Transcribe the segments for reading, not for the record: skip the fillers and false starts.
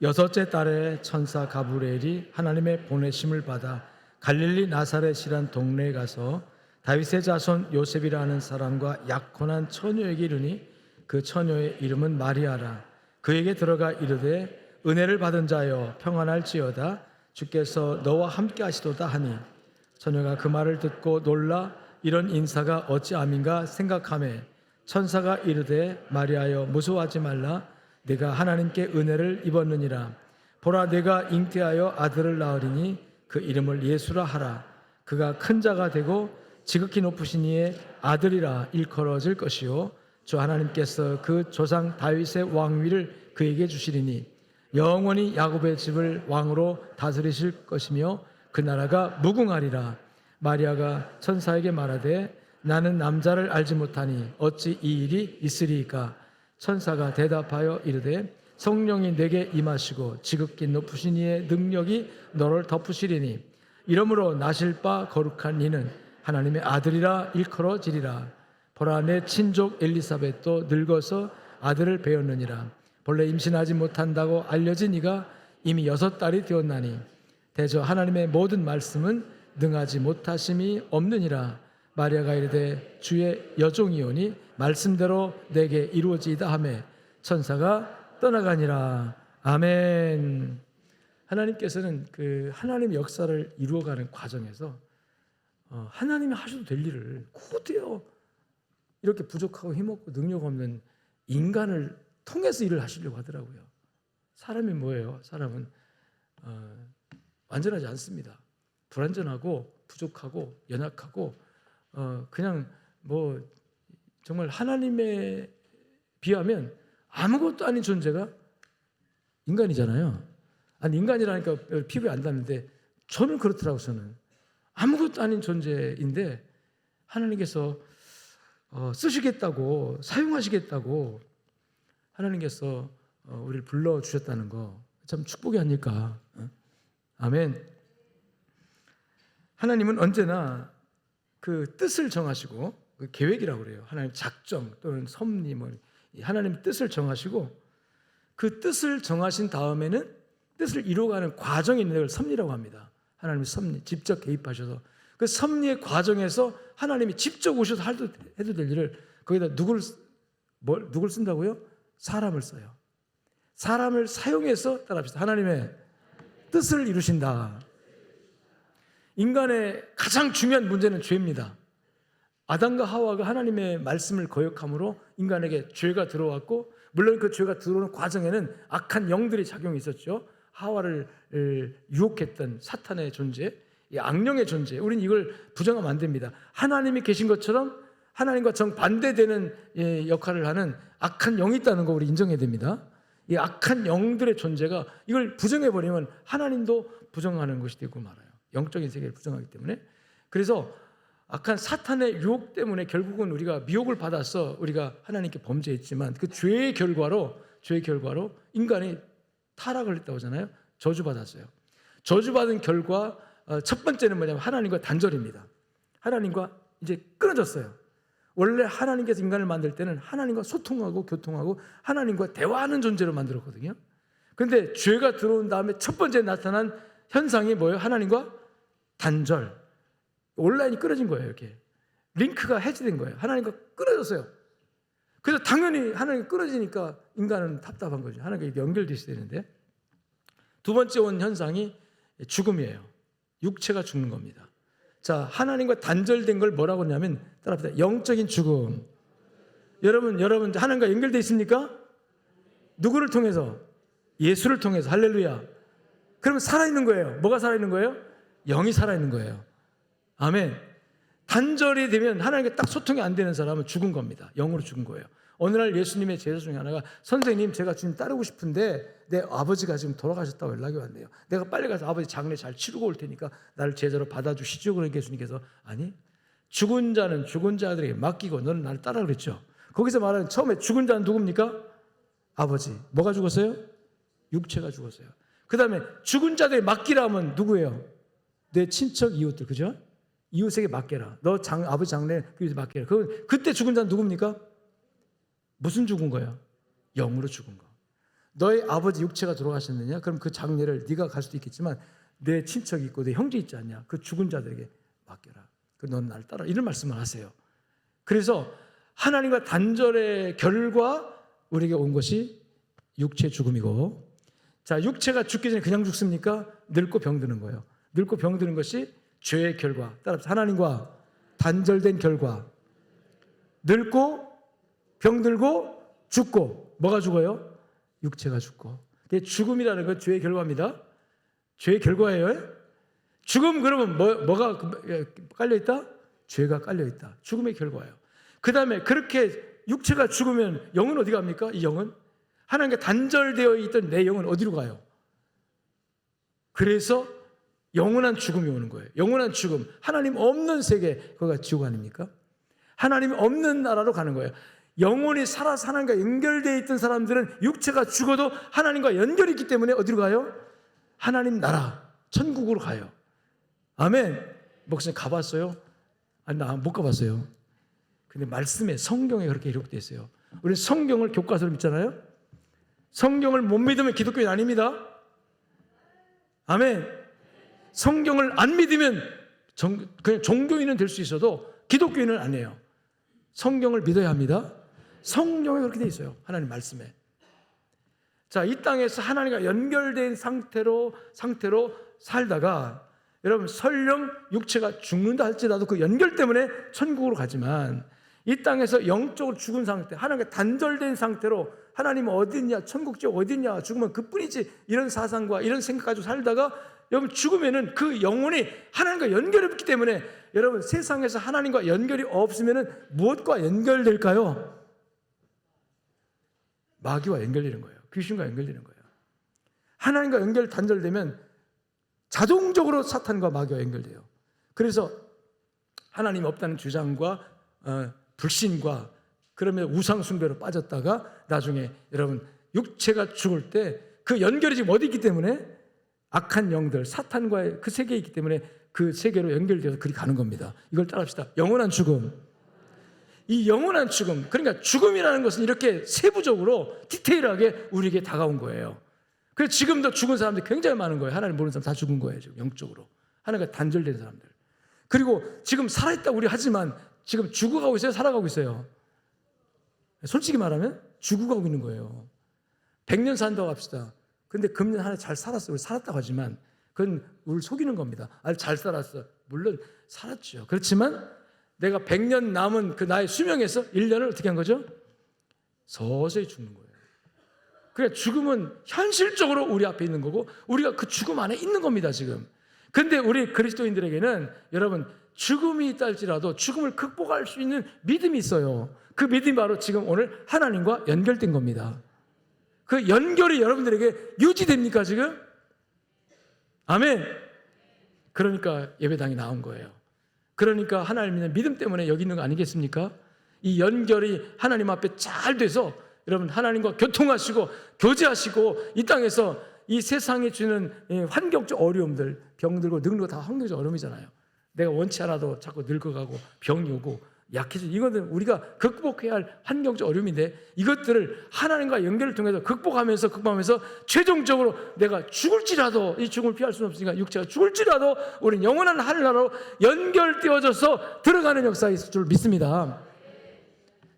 여섯째 달에 천사 가브리엘이 하나님의 보내심을 받아 갈릴리 나사렛이란 동네에 가서 다윗의 자손 요셉이라는 사람과 약혼한 처녀에게 이르니 그 처녀의 이름은 마리아라. 그에게 들어가 이르되 은혜를 받은 자여 평안할지어다. 주께서 너와 함께 하시도다 하니 처녀가 그 말을 듣고 놀라 이런 인사가 어찌함인가 생각하매 천사가 이르되 마리아여 무서워하지 말라. 내가 하나님께 은혜를 입었느니라. 보라 내가 잉태하여 아들을 낳으리니 그 이름을 예수라 하라. 그가 큰 자가 되고 지극히 높으신 이의 아들이라 일컬어질 것이요 주 하나님께서 그 조상 다윗의 왕위를 그에게 주시리니 영원히 야곱의 집을 왕으로 다스리실 것이며 그 나라가 무궁하리라. 마리아가 천사에게 말하되 나는 남자를 알지 못하니 어찌 이 일이 있으리이까. 천사가 대답하여 이르되 성령이 내게 임하시고 지극히 높으신 이의 능력이 너를 덮으시리니 이러므로 나실 바 거룩한 이는 하나님의 아들이라 일컬어지리라. 보라 내 친족 엘리사벳도 늙어서 아들을 배었느니라. 본래 임신하지 못한다고 알려진 이가 이미 6달이 되었나니 대저 하나님의 모든 말씀은 능하지 못하심이 없느니라. 마리아가 이르되 주의 여종이오니 말씀대로 내게 이루어지이다 하매 천사가 떠나가니라. 아멘. 하나님께서는 그 하나님의 역사를 이루어가는 과정에서 하나님이 하셔도 될 일을 곧이요 이렇게 부족하고 힘없고 능력 없는 인간을 통해서 일을 하시려고 하더라고요. 사람이 뭐예요? 사람은 완전하지 않습니다. 불완전하고 부족하고 연약하고 그냥 뭐 정말 하나님에 비하면 아무것도 아닌 존재가 인간이잖아요. 아니 인간이라니까 피부에 안 닿는데 저는 그렇더라고요. 저는 아무것도 아닌 존재인데 하나님께서 쓰시겠다고 사용하시겠다고 하나님께서 우리를 불러주셨다는 거 참 축복이 아닐까. 아멘. 하나님은 언제나 그 뜻을 정하시고 그 계획이라고 그래요. 하나님 작정 또는 섭리 하나님 뜻을 정하시고 그 뜻을 정하신 다음에는 뜻을 이루어가는 과정이 있는 걸 섭리라고 합니다. 하나님이 섭리, 직접 개입하셔서 그 섭리의 과정에서 하나님이 직접 오셔서 해도 될 일을 거기다 누굴 쓴다고요? 사람을 써요. 사람을 사용해서 따라합시다. 하나님의 뜻을 이루신다. 인간의 가장 중요한 문제는 죄입니다. 아담과 하와가 하나님의 말씀을 거역함으로 인간에게 죄가 들어왔고 물론 그 죄가 들어오는 과정에는 악한 영들의 작용이 있었죠. 하와를 유혹했던 사탄의 존재, 이 악령의 존재. 우리는 이걸 부정하면 안 됩니다. 하나님이 계신 것처럼 하나님과 정반대되는 역할을 하는 악한 영이 있다는 거 우리 인정해야 됩니다. 이 악한 영들의 존재가 이걸 부정해버리면 하나님도 부정하는 것이 되고 말아요. 영적인 세계를 부정하기 때문에. 그래서 악한 사탄의 유혹 때문에 결국은 우리가 미혹을 받아서 우리가 하나님께 범죄했지만 그 죄의 결과로 인간이 타락을 했다고 하잖아요. 저주받았어요. 저주받은 결과 첫 번째는 뭐냐면 하나님과 단절입니다. 하나님과 이제 끊어졌어요. 원래 하나님께서 인간을 만들 때는 하나님과 소통하고 교통하고 하나님과 대화하는 존재로 만들었거든요. 그런데 죄가 들어온 다음에 첫 번째 나타난 현상이 뭐예요? 하나님과 단절. 온라인이 끊어진 거예요. 이렇게 링크가 해지된 거예요. 하나님과 끊어졌어요. 그래서 당연히 하나님과 끊어지니까 인간은 답답한 거죠. 하나님과 연결되어야 되는데 두 번째 온 현상이 죽음이에요. 육체가 죽는 겁니다. 자, 하나님과 단절된 걸 뭐라고 하냐면 따라합시다. 영적인 죽음. 여러분 하나님과 연결되어 있습니까? 누구를 통해서? 예수를 통해서. 할렐루야. 그러면 살아있는 거예요. 뭐가 살아있는 거예요? 영이 살아있는 거예요. 아멘. 단절이 되면 하나님과 딱 소통이 안 되는 사람은 죽은 겁니다. 영으로 죽은 거예요. 어느 날 예수님의 제자 중에 하나가 선생님 제가 주님 따르고 싶은데 내 아버지가 지금 돌아가셨다고 연락이 왔네요. 내가 빨리 가서 아버지 장례 잘 치르고 올 테니까 나를 제자로 받아주시죠. 그러니까 예수님께서 아니 죽은 자는 죽은 자들에게 맡기고 너는 나를 따라 그랬죠. 거기서 말하는 처음에 죽은 자는 누굽니까? 아버지. 뭐가 죽었어요? 육체가 죽었어요. 그 다음에 죽은 자들에게 맡기라 하면 누구예요? 내 친척 이웃들. 그죠? 이웃에게 맡겨라. 너 아버지 장례 그에게 맡겨라. 그때 죽은 자는 누굽니까? 무슨 죽은 거예요? 영으로 죽은 거. 너의 아버지 육체가 돌아가셨느냐? 그럼 그 장례를 네가 갈 수도 있겠지만 내 친척이 있고 내 형제 있지 않냐? 그 죽은 자들에게 맡겨라. 넌 날 따라. 이런 말씀을 하세요. 그래서 하나님과 단절의 결과 우리에게 온 것이 육체의 죽음이고, 자, 육체가 죽기 전에 그냥 죽습니까? 늙고 병드는 거예요. 늙고 병드는 것이 죄의 결과. 따라서 하나님과 단절된 결과. 늙고 병들고 죽고. 뭐가 죽어요? 육체가 죽고. 죽음이라는 건 죄의 결과입니다. 죄의 결과예요. 죽음 그러면 뭐가 깔려있다? 죄가 깔려있다. 죽음의 결과예요. 그 다음에 그렇게 육체가 죽으면 영은 어디 갑니까? 이 영은 하나님과 단절되어 있던 내 영은 어디로 가요? 그래서 영원한 죽음이 오는 거예요. 영원한 죽음, 하나님 없는 세계, 거기가 지옥 아닙니까? 하나님 없는 나라로 가는 거예요. 영혼이 살아서 하나님과 연결되어 있던 사람들은 육체가 죽어도 하나님과 연결이 있기 때문에 어디로 가요? 하나님 나라, 천국으로 가요. 아멘. 목사님 가봤어요? 아니, 나 못 가봤어요. 근데 말씀에, 성경에 그렇게 기록되어 있어요. 우리는 성경을 교과서로 믿잖아요. 성경을 못 믿으면 기독교인 아닙니다. 아멘. 성경을 안 믿으면 그냥 종교인은 될 수 있어도 기독교인은 아니에요. 성경을 믿어야 합니다. 성경에 그렇게 되어 있어요. 하나님 말씀에. 자, 이 땅에서 하나님과 연결된 상태로 살다가 여러분 설령 육체가 죽는다 할지라도 그 연결 때문에 천국으로 가지만, 이 땅에서 영적으로 죽은 상태, 하나님과 단절된 상태로 하나님 어디 있냐, 천국 지옥 어디 있냐, 죽으면 그뿐이지, 이런 사상과 이런 생각 가지고 살다가 여러분 죽으면은 그 영혼이 하나님과 연결이 없기 때문에, 여러분 세상에서 하나님과 연결이 없으면은 무엇과 연결될까요? 마귀와 연결되는 거예요. 귀신과 연결되는 거예요. 하나님과 연결 단절되면 자동적으로 사탄과 마귀와 연결돼요. 그래서 하나님 없다는 주장과 불신과 그러면 우상숭배로 빠졌다가 나중에 여러분 육체가 죽을 때 그 연결이 지금 어디 있기 때문에, 악한 영들 사탄과의 그 세계에 있기 때문에 그 세계로 연결되어서 그리 가는 겁니다. 이걸 따라합시다. 영원한 죽음. 이 영원한 죽음, 그러니까 죽음이라는 것은 이렇게 세부적으로 디테일하게 우리에게 다가온 거예요. 그래서 지금도 죽은 사람들이 굉장히 많은 거예요. 하나님 모르는 사람 다 죽은 거예요. 지금 영적으로 하나님과 단절된 사람들. 그리고 지금 살아있다고 우리 하지만 지금 죽어가고 있어요? 살아가고 있어요? 솔직히 말하면 죽어가고 있는 거예요. 100년 산다고 합시다. 근데 금년 하나 잘 살았어. 우리 살았다고 하지만 그건 우리를 속이는 겁니다. 아주 잘 살았어. 물론 살았죠. 그렇지만 내가 100년 남은 그 나의 수명에서 1년을 어떻게 한 거죠? 서서히 죽는 거예요. 그러니까 죽음은 현실적으로 우리 앞에 있는 거고 우리가 그 죽음 안에 있는 겁니다, 지금. 근데 우리 그리스도인들에게는 여러분 죽음이 있다 할지라도 죽음을 극복할 수 있는 믿음이 있어요. 그 믿음이 바로 지금 오늘 하나님과 연결된 겁니다. 그 연결이 여러분들에게 유지됩니까, 지금? 아멘. 그러니까 예배당에 나온 거예요. 그러니까 하나님 믿는 믿음 때문에 여기 있는 거 아니겠습니까? 이 연결이 하나님 앞에 잘 돼서 여러분 하나님과 교통하시고 교제하시고 이 땅에서 이 세상에 주는 환경적 어려움들, 병들고 늙는 거 다 환경적 어려움이잖아요. 내가 원치 않아도 자꾸 늙어가고 병이 오고 약해지고, 이거는 우리가 극복해야 할 환경적 어려움인데 이것들을 하나님과 연결을 통해서 극복하면서 최종적으로 내가 죽을지라도, 이 죽음을 피할 수는 없으니까 육체가 죽을지라도 우리는 영원한 하늘나라로 연결되어져서 들어가는 역사가 있을 줄 믿습니다.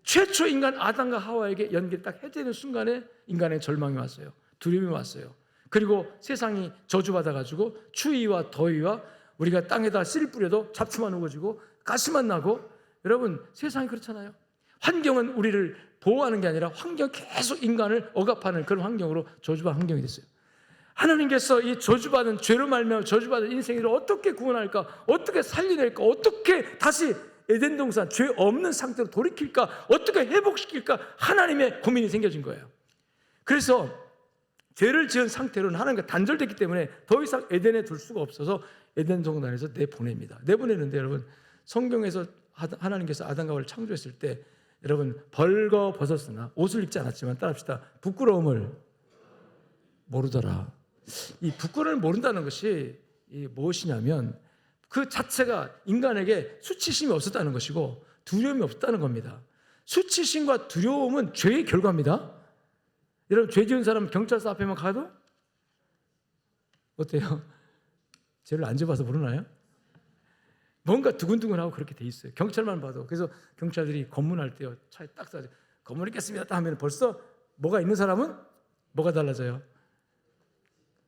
최초 인간 아담과 하와에게 연결이 딱 해제되는 순간에 인간의 절망이 왔어요. 두려움이 왔어요. 그리고 세상이 저주받아가지고 추위와 더위와 우리가 땅에다 씨를 뿌려도 잡초만 우거지고 가시만 나고, 여러분 세상이 그렇잖아요. 환경은 우리를 보호하는 게 아니라 환경 계속 인간을 억압하는 그런 환경으로 저주받은 환경이 됐어요. 하나님께서 이 저주받은 죄로 말미암아 저주받은 인생을 어떻게 구원할까, 어떻게 살려낼까, 어떻게 다시 에덴 동산 죄 없는 상태로 돌이킬까, 어떻게 회복시킬까, 하나님의 고민이 생겨진 거예요. 그래서 죄를 지은 상태로는 하나님과 단절됐기 때문에 더 이상 에덴에 둘 수가 없어서 에덴 동산에서 내보냅니다. 내보내는데 여러분 성경에서 하나님께서 아담과 하와를 창조했을 때 여러분 벌거벗었으나, 옷을 입지 않았지만 따라합시다, 부끄러움을 모르더라. 이 부끄러움을 모른다는 것이 무엇이냐면 그 자체가 인간에게 수치심이 없었다는 것이고 두려움이 없다는 겁니다. 수치심과 두려움은 죄의 결과입니다. 여러분 죄 지은 사람 경찰서 앞에만 가도 어때요? 죄를 안 져봐서 모르나요? 뭔가 두근두근하고 그렇게 돼 있어요. 경찰만 봐도. 그래서 경찰들이 검문할 때요, 차에 딱 싸죠. 검문했겠습니다 하면 벌써 뭐가 있는 사람은 뭐가 달라져요.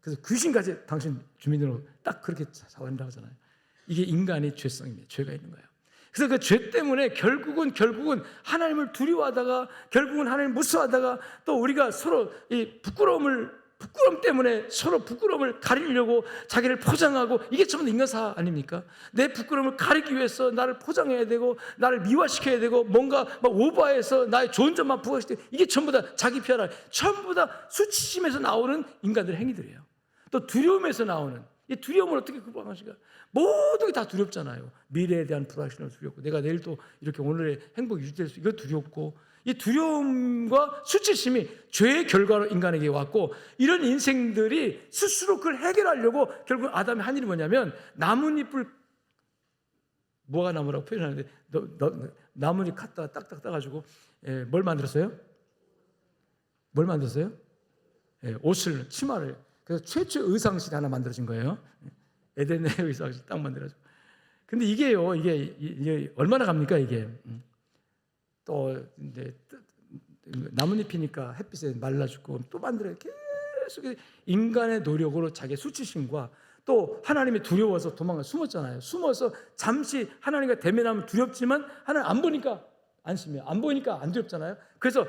그래서 귀신까지 당신 주민으로 딱 그렇게 잡아낸다고 하잖아요. 이게 인간의 죄성입니다. 죄가 있는 거예요. 그래서 그 죄 때문에 결국은 하나님을 두려워하다가, 결국은 하나님을 무서워하다가, 또 우리가 서로 이 부끄러움 때문에 서로 부끄러움을 가리려고 자기를 포장하고, 이게 전부 다 인간사 아닙니까? 내 부끄러움을 가리기 위해서 나를 포장해야 되고, 나를 미화시켜야 되고, 뭔가 막 오버해서 나의 좋은 점만 부각시키고, 이게 전부 다 자기 피하라, 전부 다 수치심에서 나오는 인간들의 행위들이에요. 또 두려움에서 나오는, 이 두려움을 어떻게 극복하실까? 모든 게 다 두렵잖아요. 미래에 대한 불확실함이 두렵고, 내가 내일 또 이렇게 오늘의 행복이 유지될 수, 이거 두렵고, 이 두려움과 수치심이 죄의 결과로 인간에게 왔고, 이런 인생들이 스스로 그걸 해결하려고 결국 아담의 한 일이 뭐냐면, 나뭇잎을, 무화과 나무라고 표현하는데, 나뭇잎 갖다가 딱딱 따가지고 뭘 만들었어요? 뭘 만들었어요? 옷을, 치마를. 그래서 최초 의상실 하나 만들어진 거예요. 에덴의 의상실 딱 만들어져. 근데 이게요, 이게 얼마나 갑니까 이게? 또 이제 나뭇잎이니까 햇빛에 말라 죽고 또 만들어요. 계속 인간의 노력으로 자기의 수치심과, 또 하나님이 두려워서 숨었잖아요. 숨어서 잠시 하나님과 대면하면 두렵지만 하나님 안 보니까 안심해요. 안 보이니까 안 두렵잖아요. 그래서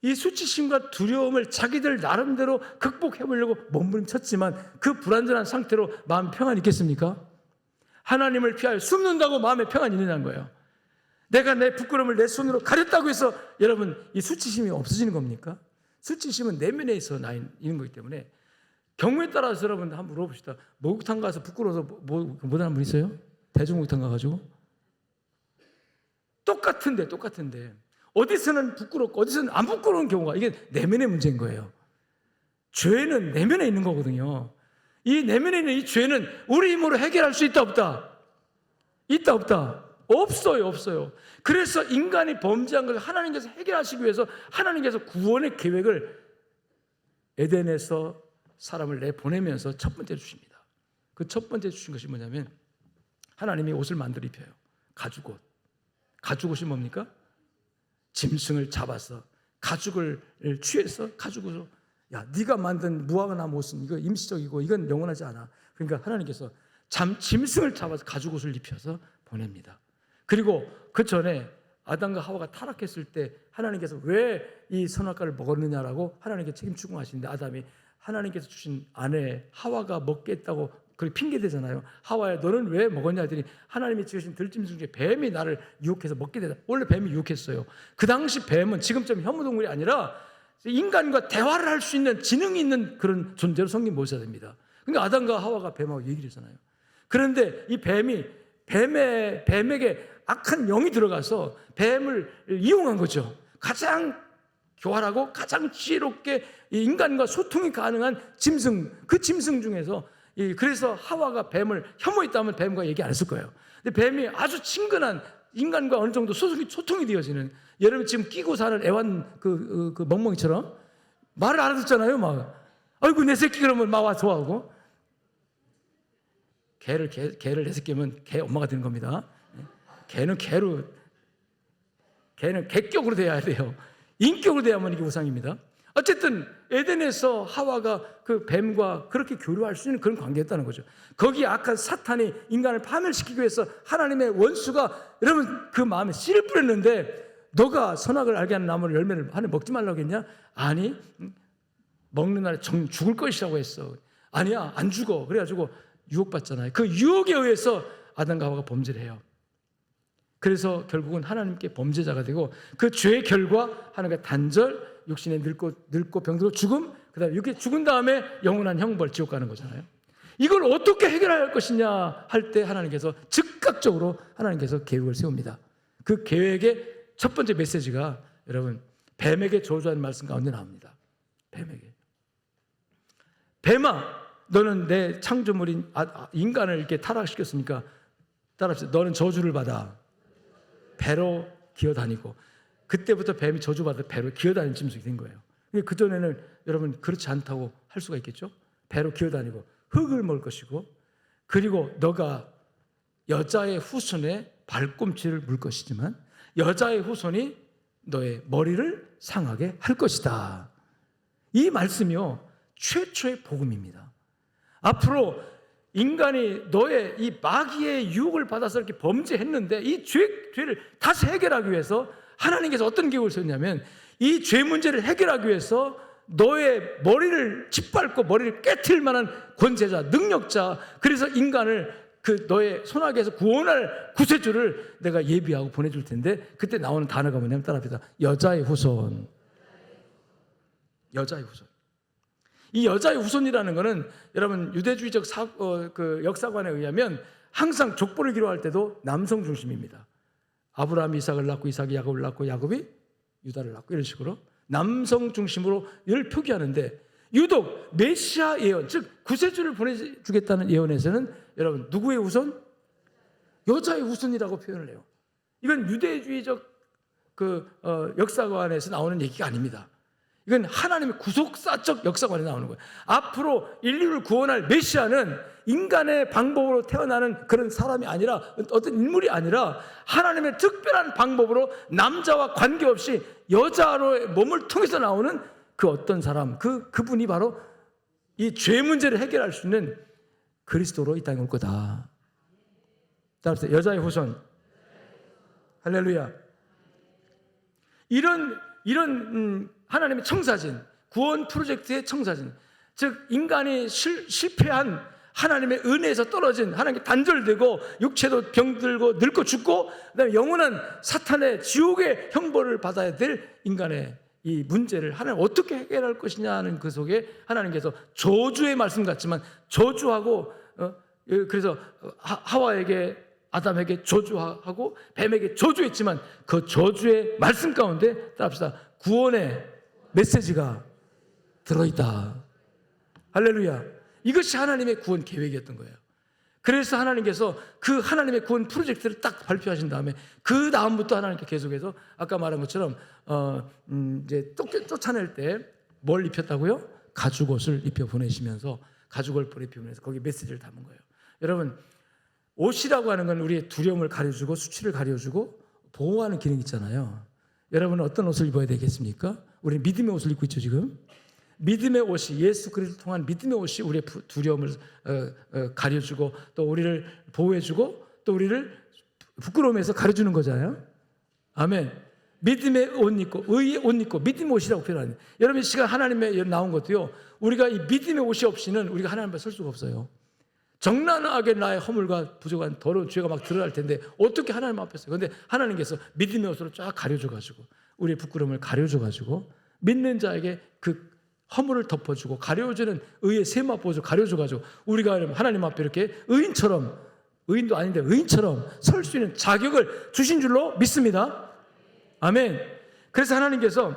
이 수치심과 두려움을 자기들 나름대로 극복해 보려고 몸부림쳤지만, 그 불안전한 상태로 마음 평안이 있겠습니까? 하나님을 피하여 숨는다고 마음에 평안이 있느냐는 거예요. 내가 내 부끄러움을 내 손으로 가렸다고 해서 여러분 이 수치심이 없어지는 겁니까? 수치심은 내면에 있어 있는 거기 때문에, 경우에 따라서 여러분 한번 물어봅시다. 목욕탕 가서 부끄러워서 못하는 분 있어요? 대중목욕탕 가가지고? 똑같은데 어디서는 부끄럽고 어디서는 안 부끄러운 경우가, 이게 내면의 문제인 거예요. 죄는 내면에 있는 거거든요. 이 내면에 있는 이 죄는 우리 힘으로 해결할 수 있다 없다? 있다 없다? 없어요. 그래서 인간이 범죄한 것을 하나님께서 해결하시기 위해서 하나님께서 구원의 계획을 에덴에서 사람을 내보내면서 첫 번째 주십니다. 그 첫 번째 주신 것이 뭐냐면, 하나님이 옷을 만들어 입혀요. 가죽옷. 가죽옷이 뭡니까? 짐승을 잡아서 가죽을 취해서 가죽으로, 야, 네가 만든 무화과 나무 옷은 이거 임시적이고 이건 영원하지 않아. 그러니까 하나님께서 짐승을 잡아서 가죽옷을 입혀서 보냅니다. 그리고 그 전에 아담과 하와가 타락했을 때 하나님께서 왜 이 선악과를 먹었느냐라고 하나님께 책임 추궁하시는데, 아담이 하나님께서 주신 아내 하와가 먹게 했다고 그렇게 핑계대잖아요. 하와야, 너는 왜 먹었냐 했더니, 하나님이 지으신 들짐승 중에 뱀이 나를 유혹해서 먹게 되다. 원래 뱀이 유혹했어요. 그 당시 뱀은 지금처럼 혐오동물이 아니라 인간과 대화를 할 수 있는 지능이 있는 그런 존재로 성경 모셔야 됩니다. 그러니까 아담과 하와가 뱀하고 얘기를 했잖아요. 그런데 이 뱀에게 악한 영이 들어가서 뱀을 이용한 거죠. 가장 교활하고 가장 지혜롭게 인간과 소통이 가능한 짐승, 그 짐승 중에서, 그래서 하와가 뱀을 혐오했다면 뱀과 얘기 안 했을 거예요. 근데 뱀이 아주 친근한, 인간과 어느 정도 소통이 되어지는, 여러분 지금 끼고 사는 애완 그 멍멍이처럼 말을 알아듣잖아요. 막 아이고 내 새끼 그러면 막 와서 하고, 개를 내 새끼면 개 엄마가 되는 겁니다. 개는 개격으로 돼야 돼요. 인격으로 돼야만 이게 우상입니다. 어쨌든 에덴에서 하와가 그 뱀과 그렇게 교류할 수 있는 그런 관계였다는 거죠. 거기에 악한 사탄이 인간을 파멸시키기 위해서 하나님의 원수가, 여러분 그 마음에 씨를 뿌렸는데, 너가 선악을 알게 하는 나무를 열매를 하늘 먹지 말라고 했냐? 아니, 먹는 날에 죽을 것이라고 했어. 아니야, 안 죽어. 그래가지고 유혹받잖아요. 그 유혹에 의해서 아담과 하와가 범죄를 해요. 그래서 결국은 하나님께 범죄자가 되고, 그 죄의 결과 하나님과 단절, 육신에 늙고 병들고 죽음, 그 다음에 이렇게 죽은 다음에 영원한 형벌, 지옥 가는 거잖아요. 이걸 어떻게 해결할 것이냐 할 때 하나님께서 즉각적으로 하나님께서 계획을 세웁니다. 그 계획의 첫 번째 메시지가, 여러분, 뱀에게 저주하는 말씀 가운데 나옵니다. 뱀에게, 뱀아, 너는 내 창조물인 인간을 이렇게 타락시켰으니까 따라합시다. 너는 저주를 받아. 배로 기어다니고. 그때부터 뱀이 저주받아 배로 기어다니는 짐승이 된 거예요. 그전에는 여러분 그렇지 않다고 할 수가 있겠죠. 배로 기어다니고 흙을 먹을 것이고, 그리고 너가 여자의 후손의 발꿈치를 물 것이지만 여자의 후손이 너의 머리를 상하게 할 것이다. 이 말씀이요, 최초의 복음입니다. 앞으로 인간이 너의 이 마귀의 유혹을 받아서 이렇게 범죄했는데 이 죄를 다시 해결하기 위해서 하나님께서 어떤 계획을 세웠냐면, 이 죄 문제를 해결하기 위해서 너의 머리를 짓밟고 머리를 깨트릴 만한 권세자, 능력자, 그래서 인간을 그 너의 손아귀에서 구원할 구세주를 내가 예비하고 보내줄 텐데, 그때 나오는 단어가 뭐냐면, 따라합시다. 여자의 후손. 여자의 후손. 이 여자의 후손이라는 것은 여러분 유대주의적 그 역사관에 의하면 항상 족보를 기록할 때도 남성 중심입니다. 아브라함이 이삭을 낳고 이삭이 야곱을 낳고 야곱이 유다를 낳고 이런 식으로 남성 중심으로 늘 표기하는데, 유독 메시아 예언, 즉 구세주를 보내주겠다는 예언에서는 여러분 누구의 후손? 여자의 후손이라고 표현을 해요. 이건 유대주의적 역사관에서 나오는 얘기가 아닙니다. 이건 하나님의 구속사적 역사관에 나오는 거예요. 앞으로 인류를 구원할 메시아는 인간의 방법으로 태어나는 그런 사람이 아니라, 어떤 인물이 아니라 하나님의 특별한 방법으로 남자와 관계없이 여자로의 몸을 통해서 나오는 그 어떤 사람, 그분이 바로 이 죄 문제를 해결할 수 있는 그리스도로 이 땅에 올 거다. 따라서 여자의 후손. 할렐루야. 이런 하나님의 청사진, 구원 프로젝트의 청사진, 즉 인간이 실패한 하나님의 은혜에서 떨어진, 하나님께 단절되고 육체도 병들고 늙고 죽고 그다음에 영원한 사탄의 지옥의 형벌을 받아야 될 인간의 이 문제를 하나님 어떻게 해결할 것이냐는 그 속에 하나님께서 저주의 말씀 같지만 저주하고, 그래서 하와에게, 아담에게 저주하고 뱀에게 저주했지만 그 저주의 말씀 가운데 따라합시다. 구원의 메시지가 들어있다. 할렐루야. 이것이 하나님의 구원 계획이었던 거예요. 그래서 하나님께서 그 하나님의 구원 프로젝트를 딱 발표하신 다음에 그 다음부터 하나님께 계속해서 아까 말한 것처럼 이제 쫓아낼 때 뭘 입혔다고요? 가죽옷을 입혀 보내시면서, 가죽을 입혀 보내서 거기 메시지를 담은 거예요. 여러분, 옷이라고 하는 건 우리의 두려움을 가려주고 수치를 가려주고 보호하는 기능이 있잖아요. 여러분은 어떤 옷을 입어야 되겠습니까? 우리 믿음의 옷을 입고 있죠 지금. 믿음의 옷이, 예수 그리스도를 통한 믿음의 옷이 우리의 두려움을 가려주고 또 우리를 보호해주고 또 우리를 부끄러움에서 가려주는 거잖아요. 아멘. 믿음의 옷 입고 의의 옷 입고 믿음의 옷이라고 표현하는. 여러분, 이 시간 하나님의 나온 것도요, 우리가 이 믿음의 옷이 없이는 우리가 하나님 앞에 설 수가 없어요. 정난하게 나의 허물과 부족한 더러운 죄가 막 드러날 텐데 어떻게 하나님 앞에 서요? 그런데 하나님께서 믿음의 옷으로 쫙 가려줘가지고 우리의 부끄러움을 가려줘가지고 믿는 자에게 그 허물을 덮어주고 가려주는 의의 세마포를 가려줘가지고 우리가 하나님 앞에 이렇게 의인처럼, 의인도 아닌데 의인처럼 설 수 있는 자격을 주신 줄로 믿습니다. 아멘. 그래서 하나님께서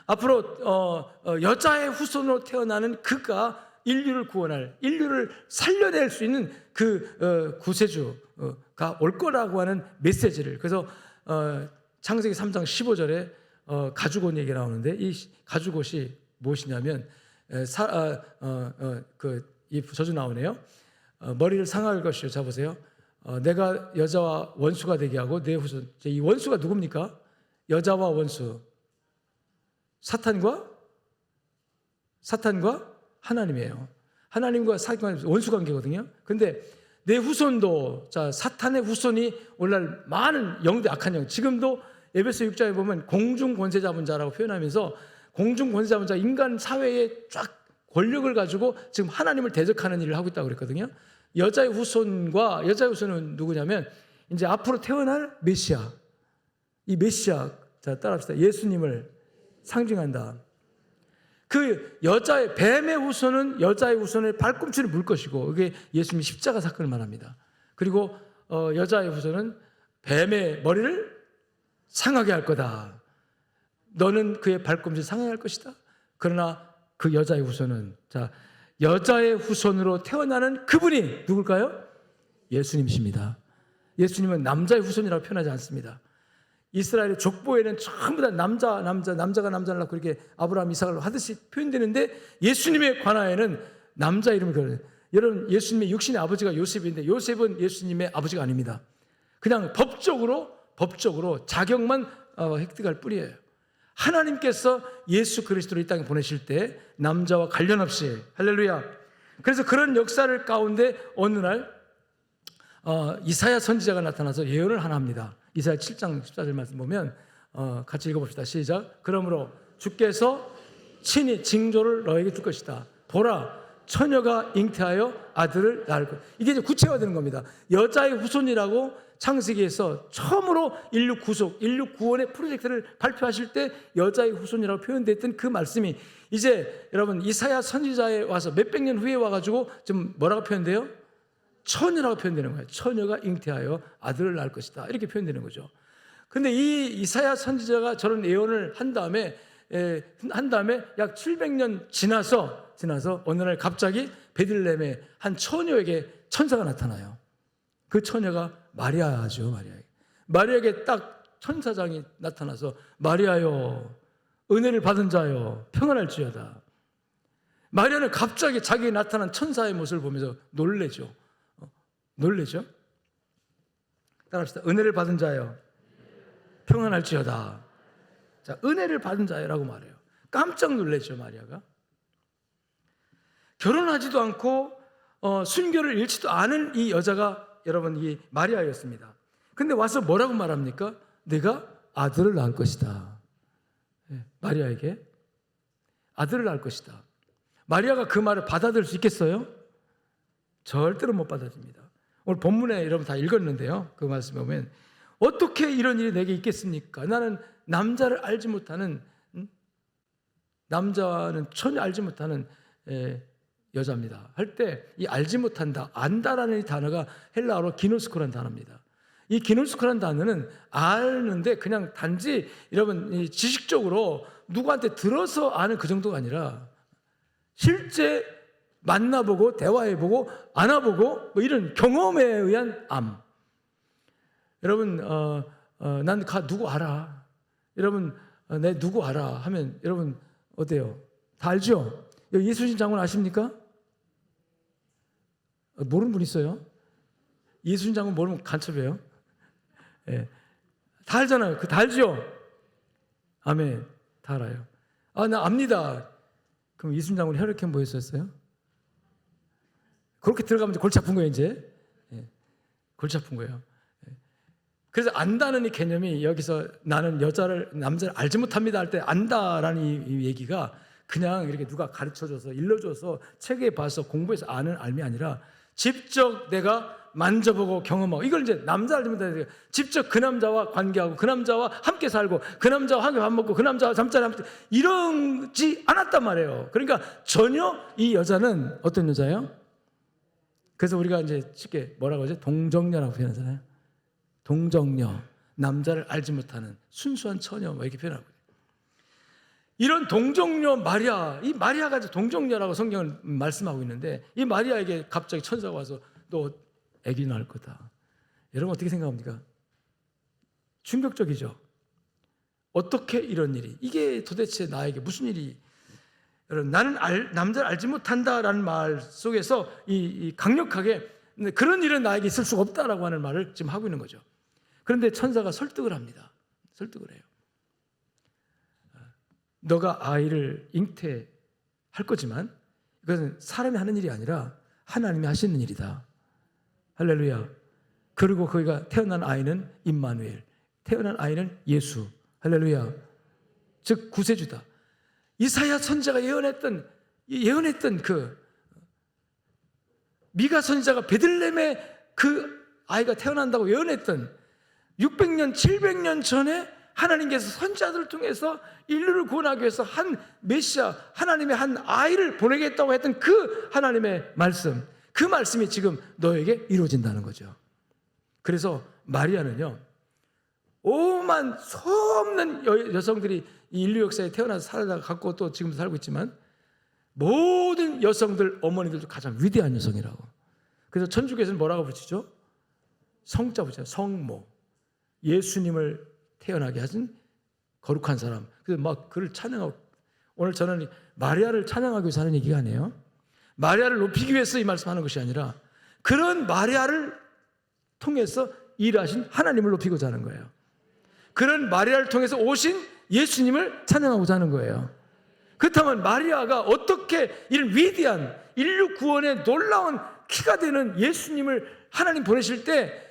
앞으로 여자의 후손으로 태어나는 그가 인류를 구원할, 인류를 살려낼 수 있는 그 구세주가 올 거라고 하는 메시지를, 그래서 창세기 3장 15절에 가죽옷 얘기가 나오는데, 이 가죽옷이 무엇이냐면 이 저주 나오네요. 머리를 상할 것이요. 자 보세요. 내가 여자와 원수가 되게 하고 내 후손. 이 원수가 누굽니까? 여자와 원수. 사탄과 하나님이에요. 하나님과 사탄과 원수 관계거든요. 근데 내 후손도, 자, 사탄의 후손이 오늘날 많은 영들, 악한 영, 지금도 에베소 6장에 보면 공중 권세 잡은 자라고 표현하면서 공중 권세 잡은 자, 인간 사회에 쫙 권력을 가지고 지금 하나님을 대적하는 일을 하고 있다고 그랬거든요. 여자의 후손은 누구냐면 이제 앞으로 태어날 메시아. 이 메시아, 자, 따라합시다. 예수님을 상징한다. 그 여자의, 뱀의 후손은 여자의 후손의 발꿈치를 물 것이고, 이게 예수님이 십자가 사건을 말합니다. 그리고 여자의 후손은 뱀의 머리를 상하게 할 거다. 너는 그의 발꿈치를 상하게 할 것이다. 그러나 그 여자의 후손은, 자, 여자의 후손으로 태어나는 그분이 누굴까요? 예수님이십니다. 예수님은 남자의 후손이라고 표현하지 않습니다. 이스라엘의 족보에는 전부 다 남자가 남자를 낳고 이렇게 아브라함, 이삭을 하듯이 표현되는데 예수님에 관하여는 남자 이름을 걸어요. 여러분, 예수님의 육신의 아버지가 요셉인데 요셉은 예수님의 아버지가 아닙니다. 그냥 법적으로 자격만 획득할 뿐이에요. 하나님께서 예수 그리스도를 이 땅에 보내실 때 남자와 관련 없이, 할렐루야. 그래서 그런 역사를 가운데 어느 날 이사야 선지자가 나타나서 예언을 하나 합니다. 이사야 7장 14절 말씀 보면 같이 읽어봅시다. 시작. 그러므로 주께서 친히 징조를 너에게 줄 것이다. 보라, 처녀가 잉태하여 아들을 낳을 것. 이게 이제 구체화되는 겁니다. 여자의 후손이라고 창세기에서 처음으로 인류 구속, 인류 구원의 프로젝트를 발표하실 때 여자의 후손이라고 표현됐던 그 말씀이 이제 여러분 이사야 선지자에 와서 몇백 년 후에 와가지고 좀 뭐라고 표현돼요? 처녀라고 표현되는 거예요. 처녀가 잉태하여 아들을 낳을 것이다. 이렇게 표현되는 거죠. 근데 이 이사야 선지자가 저런 예언을 한 다음에 약 700년 지나서 어느 날 갑자기 베들레헴의 한 처녀에게 천사가 나타나요. 그 처녀가 마리아죠. 마리아에게 딱 천사장이 나타나서 마리아요, 은혜를 받은 자요, 평안할지어다. 마리아는 갑자기 자기에 나타난 천사의 모습을 보면서 놀래죠. 따라합시다. 은혜를 받은 자요, 평안할지어다. 자, 은혜를 받은 자라고 말해요. 깜짝 놀랐죠, 마리아가. 결혼하지도 않고 순교를 잃지도 않은 이 여자가 여러분 이 마리아였습니다. 근데 와서 뭐라고 말합니까? 내가 아들을 낳을 것이다. 마리아에게 아들을 낳을 것이다. 마리아가 그 말을 받아들일 수 있겠어요? 절대로 못 받아들입니다. 오늘 본문에 여러분 다 읽었는데요. 그 말씀에 보면 어떻게 이런 일이 내게 있겠습니까? 나는 남자를 알지 못하는, 남자는 전혀 알지 못하는 여자입니다. 할 때 이 알지 못한다, 안다라는 이 단어가 헬라어로 기노스코라는 단어입니다. 이 기노스코라는 단어는 아는데 그냥 단지 여러분 지식적으로 누구한테 들어서 아는 그 정도가 아니라 실제 만나보고 대화해보고 안아보고 뭐 이런 경험에 의한 암. 여러분 난 누구 알아. 여러분 내 누구 알아 하면 여러분 어때요? 다 알죠? 이순신 장군 아십니까? 모르는 분 있어요? 이순신 장군 모르면 간첩이에요. 예. 다 알잖아요. 다 알죠? 아멘. 다 알아요. 나 압니다. 그럼 이순신 장군 혈액형 뭐였었어요? 그렇게 들어가면 골치 아픈 거예요, 이제. 예. 골치 아픈 거예요. 예. 그래서 안다는 이 개념이 여기서 나는 남자를 알지 못합니다 할 때 안다라는 이 얘기가 그냥 이렇게 누가 가르쳐줘서 일러줘서 책에 봐서 공부해서 아는 알미 아니라 직접 내가 만져보고 경험하고, 이걸 이제 남자 알지 못하는, 직접 그 남자와 관계하고 그 남자와 함께 살고 그 남자와 함께 밥 먹고 그 남자와 잠자리 함께 이러지 않았단 말이에요. 그러니까 전혀 이 여자는 어떤 여자예요? 그래서 우리가 이제 쉽게 뭐라고 하죠? 동정녀라고 표현하잖아요. 동정녀, 남자를 알지 못하는 순수한 처녀, 뭐 이렇게 표현하고. 이런 동정녀 마리아, 이 마리아가 동정녀라고 성경을 말씀하고 있는데 이 마리아에게 갑자기 천사가 와서 너 아기 낳을 거다. 여러분 어떻게 생각합니까? 충격적이죠. 어떻게 이런 일이, 이게 도대체 나에게 무슨 일이. 여러분 나는 남자를 알지 못한다라는 말 속에서 이 강력하게 그런 일은 나에게 있을 수가 없다라고 하는 말을 지금 하고 있는 거죠. 그런데 천사가 설득을 합니다. 설득을 해요. 너가 아이를 잉태할 거지만 이것은 사람이 하는 일이 아니라 하나님이 하시는 일이다. 할렐루야. 그리고 거기가 태어난 아이는 임마누엘, 태어난 아이는 예수. 할렐루야. 즉 구세주다. 이사야 선지자가 예언했던 그 미가 선지자가 베들레헴에 그 아이가 태어난다고 예언했던 600년, 700년 전에 하나님께서 선지자들을 통해서 인류를 구원하기 위해서 한 메시아, 하나님의 한 아이를 보내겠다고 했던 그 하나님의 말씀, 그 말씀이 지금 너에게 이루어진다는 거죠. 그래서 마리아는요, 오만 수없는 여성들이 인류 역사에 태어나서 살다가 갖고 또 지금도 살고 있지만 모든 여성들, 어머니들도 가장 위대한 여성이라고. 그래서 천주교에서는 뭐라고 붙이죠? 성자 붙여요. 성모. 예수님을 태어나게 하신 거룩한 사람. 그래서 막 그를 찬양하고, 오늘 저는 마리아를 찬양하기 위해서 하는 얘기가 아니에요. 마리아를 높이기 위해서 이 말씀하는 것이 아니라 그런 마리아를 통해서 일하신 하나님을 높이고자 하는 거예요. 그런 마리아를 통해서 오신 예수님을 찬양하고자 하는 거예요. 그렇다면 마리아가 어떻게 이런 위대한 인류 구원의 놀라운 키가 되는 예수님을 하나님 보내실 때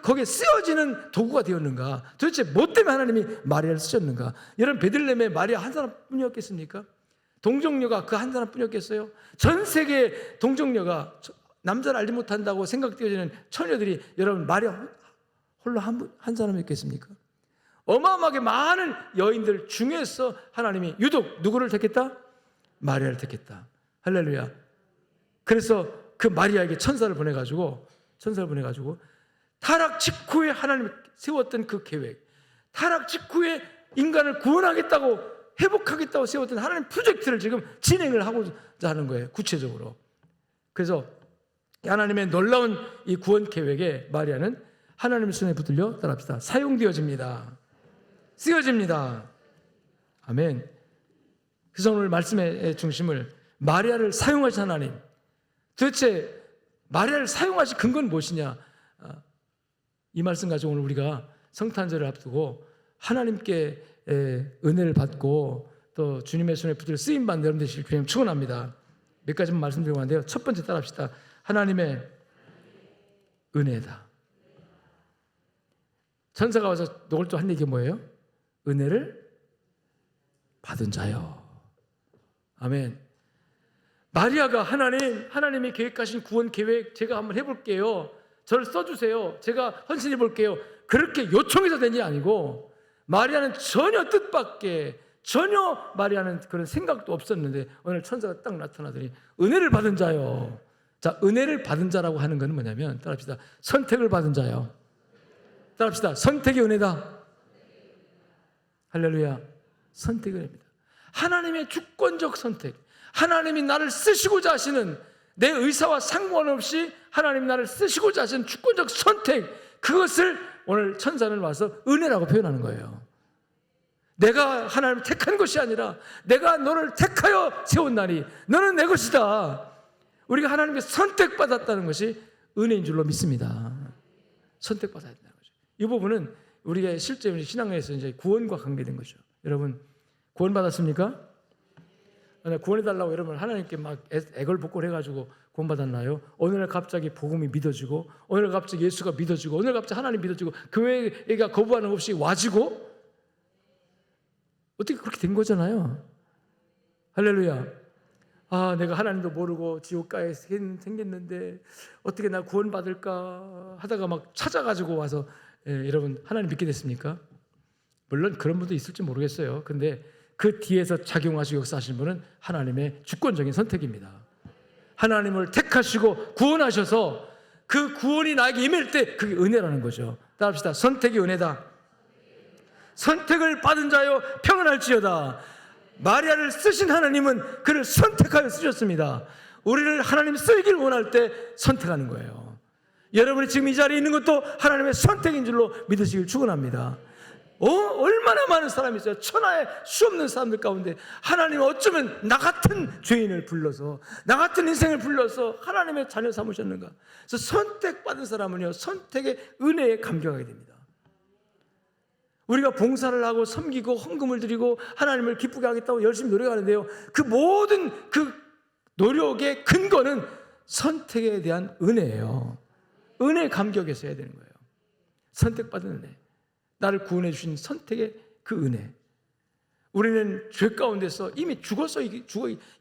거기에 쓰여지는 도구가 되었는가? 도대체 뭐 때문에 하나님이 마리아를 쓰셨는가? 여러분, 베들레헴에 마리아 한 사람뿐이었겠습니까? 동정녀가 그 한 사람뿐이었겠어요? 전 세계 동정녀가 남자를 알지 못한다고 생각되어지는 처녀들이 여러분 마리아 홀로 한 사람이었겠습니까? 어마어마하게 많은 여인들 중에서 하나님이 유독 누구를 택했다? 마리아를 택했다. 할렐루야. 그래서 그 마리아에게 천사를 보내가지고 타락 직후에 하나님이 세웠던 그 계획, 타락 직후에 인간을 구원하겠다고, 회복하겠다고 세웠던 하나님 프로젝트를 지금 진행을 하고자 하는 거예요, 구체적으로. 그래서 하나님의 놀라운 이 구원 계획에 마리아는 하나님의 손에 붙들려 따라합시다. 사용되어집니다. 쓰여집니다. 아멘. 그래서 오늘 말씀의 중심을 마리아를 사용하신 하나님, 도대체 마리아를 사용하신 근거는 무엇이냐? 이 말씀 가지고 오늘 우리가 성탄절을 앞두고 하나님께 은혜를 받고 또 주님의 손에 붙들려 쓰임받는 여러분 되시길 그냥 축원합니다. 몇 가지만 말씀드리고 하는데요. 첫 번째 따라합시다. 하나님의 은혜다. 천사가 와서 너걸 또 한 얘기가 뭐예요? 은혜를 받은 자요. 아멘. 마리아가 하나님이 계획하신 구원 계획 제가 한번 해볼게요. 저를 써주세요. 제가 헌신해 볼게요. 그렇게 요청해서 된 게 아니고 마리아는 전혀 마리아는 그런 생각도 없었는데 오늘 천사가 딱 나타나더니 은혜를 받은 자요. 자, 은혜를 받은 자라고 하는 것은 뭐냐면 따라합시다. 선택을 받은 자요. 따라합시다. 선택의 은혜다. 할렐루야. 선택의 은혜입니다. 하나님의 주권적 선택. 하나님이 나를 쓰시고자 하시는, 내 의사와 상관없이 하나님이 나를 쓰시고자 하시는 주권적 선택, 그것을 오늘 천사는 와서 은혜라고 표현하는 거예요. 내가 하나님을 택한 것이 아니라 내가 너를 택하여 세웠나니 너는 내 것이다. 우리가 하나님께 선택받았다는 것이 은혜인 줄로 믿습니다. 선택받아야 된다는 거죠. 이 부분은 우리가 실제 신앙에서 이제 구원과 관계된 거죠. 여러분, 구원받았습니까? 구원해달라고 여러분 하나님께 막 애걸복걸해가지고 구원받았나요? 어느 날 갑자기 복음이 믿어지고, 어느 날 갑자기 예수가 믿어지고, 어느 날 갑자기 하나님 믿어지고, 교회가 거부하는 없이 와지고, 어떻게 그렇게 된 거잖아요. 할렐루야. 아, 내가 하나님도 모르고 지옥가에 생겼는데 어떻게 나 구원받을까 하다가 막 찾아가지고 와서 여러분 하나님 믿게 됐습니까? 물론 그런 분도 있을지 모르겠어요. 근데 그 뒤에서 작용하시고 역사하시는 분은 하나님의 주권적인 선택입니다. 하나님을 택하시고 구원하셔서 그 구원이 나에게 임할 때 그게 은혜라는 거죠. 따라합시다. 선택이 은혜다. 선택을 받은 자여 평안할지어다. 마리아를 쓰신 하나님은 그를 선택하여 쓰셨습니다. 우리를 하나님 쓰기를 원할 때 선택하는 거예요. 여러분이 지금 이 자리에 있는 것도 하나님의 선택인 줄로 믿으시길 축원합니다. 얼마나 많은 사람이 있어요. 천하에 수없는 사람들 가운데 하나님은 어쩌면 나 같은 죄인을 불러서, 나 같은 인생을 불러서 하나님의 자녀 삼으셨는가. 그래서 선택받은 사람은요, 선택의 은혜에 감격하게 됩니다. 우리가 봉사를 하고 섬기고 헌금을 드리고 하나님을 기쁘게 하겠다고 열심히 노력하는데요, 그 모든 그 노력의 근거는 선택에 대한 은혜예요. 은혜의 감격에서 해야 되는 거예요. 선택받은 은혜, 나를 구원해 주신 선택의 그 은혜. 우리는 죄 가운데서 이미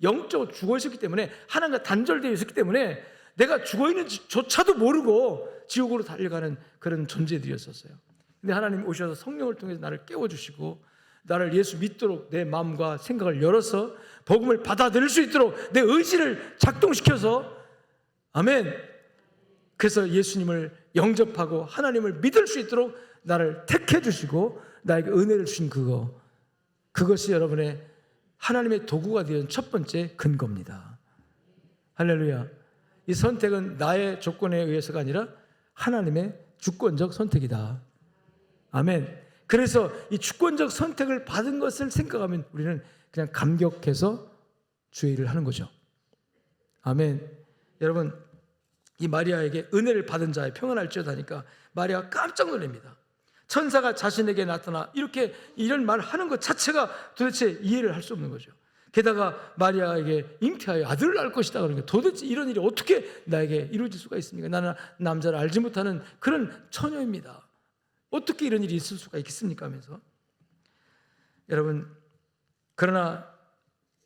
영적으로 죽어 있었기 때문에, 하나님과 단절되어 있었기 때문에 내가 죽어 있는지조차도 모르고 지옥으로 달려가는 그런 존재들이었었어요. 근데 하나님 오셔서 성령을 통해서 나를 깨워주시고 나를 예수 믿도록 내 마음과 생각을 열어서 복음을 받아들일 수 있도록 내 의지를 작동시켜서, 아멘, 그래서 예수님을 영접하고 하나님을 믿을 수 있도록 나를 택해 주시고 나에게 은혜를 주신 그것이 여러분의 하나님의 도구가 되는 첫 번째 근거입니다. 할렐루야. 이 선택은 나의 조건에 의해서가 아니라 하나님의 주권적 선택이다. 아멘. 그래서 이 주권적 선택을 받은 것을 생각하면 우리는 그냥 감격해서 주의 일을 하는 거죠. 아멘. 여러분, 이 마리아에게 은혜를 받은 자의 평안할지어다 하니까 마리아가 깜짝 놀랍니다. 천사가 자신에게 나타나 이렇게 이런 말을 하는 것 자체가 도대체 이해를 할 수 없는 거죠. 게다가 마리아에게 잉태하여 아들을 낳을 것이다 그러니까 도대체 이런 일이 어떻게 나에게 이루어질 수가 있습니까? 나는 남자를 알지 못하는 그런 처녀입니다. 어떻게 이런 일이 있을 수가 있겠습니까? 하면서 여러분, 그러나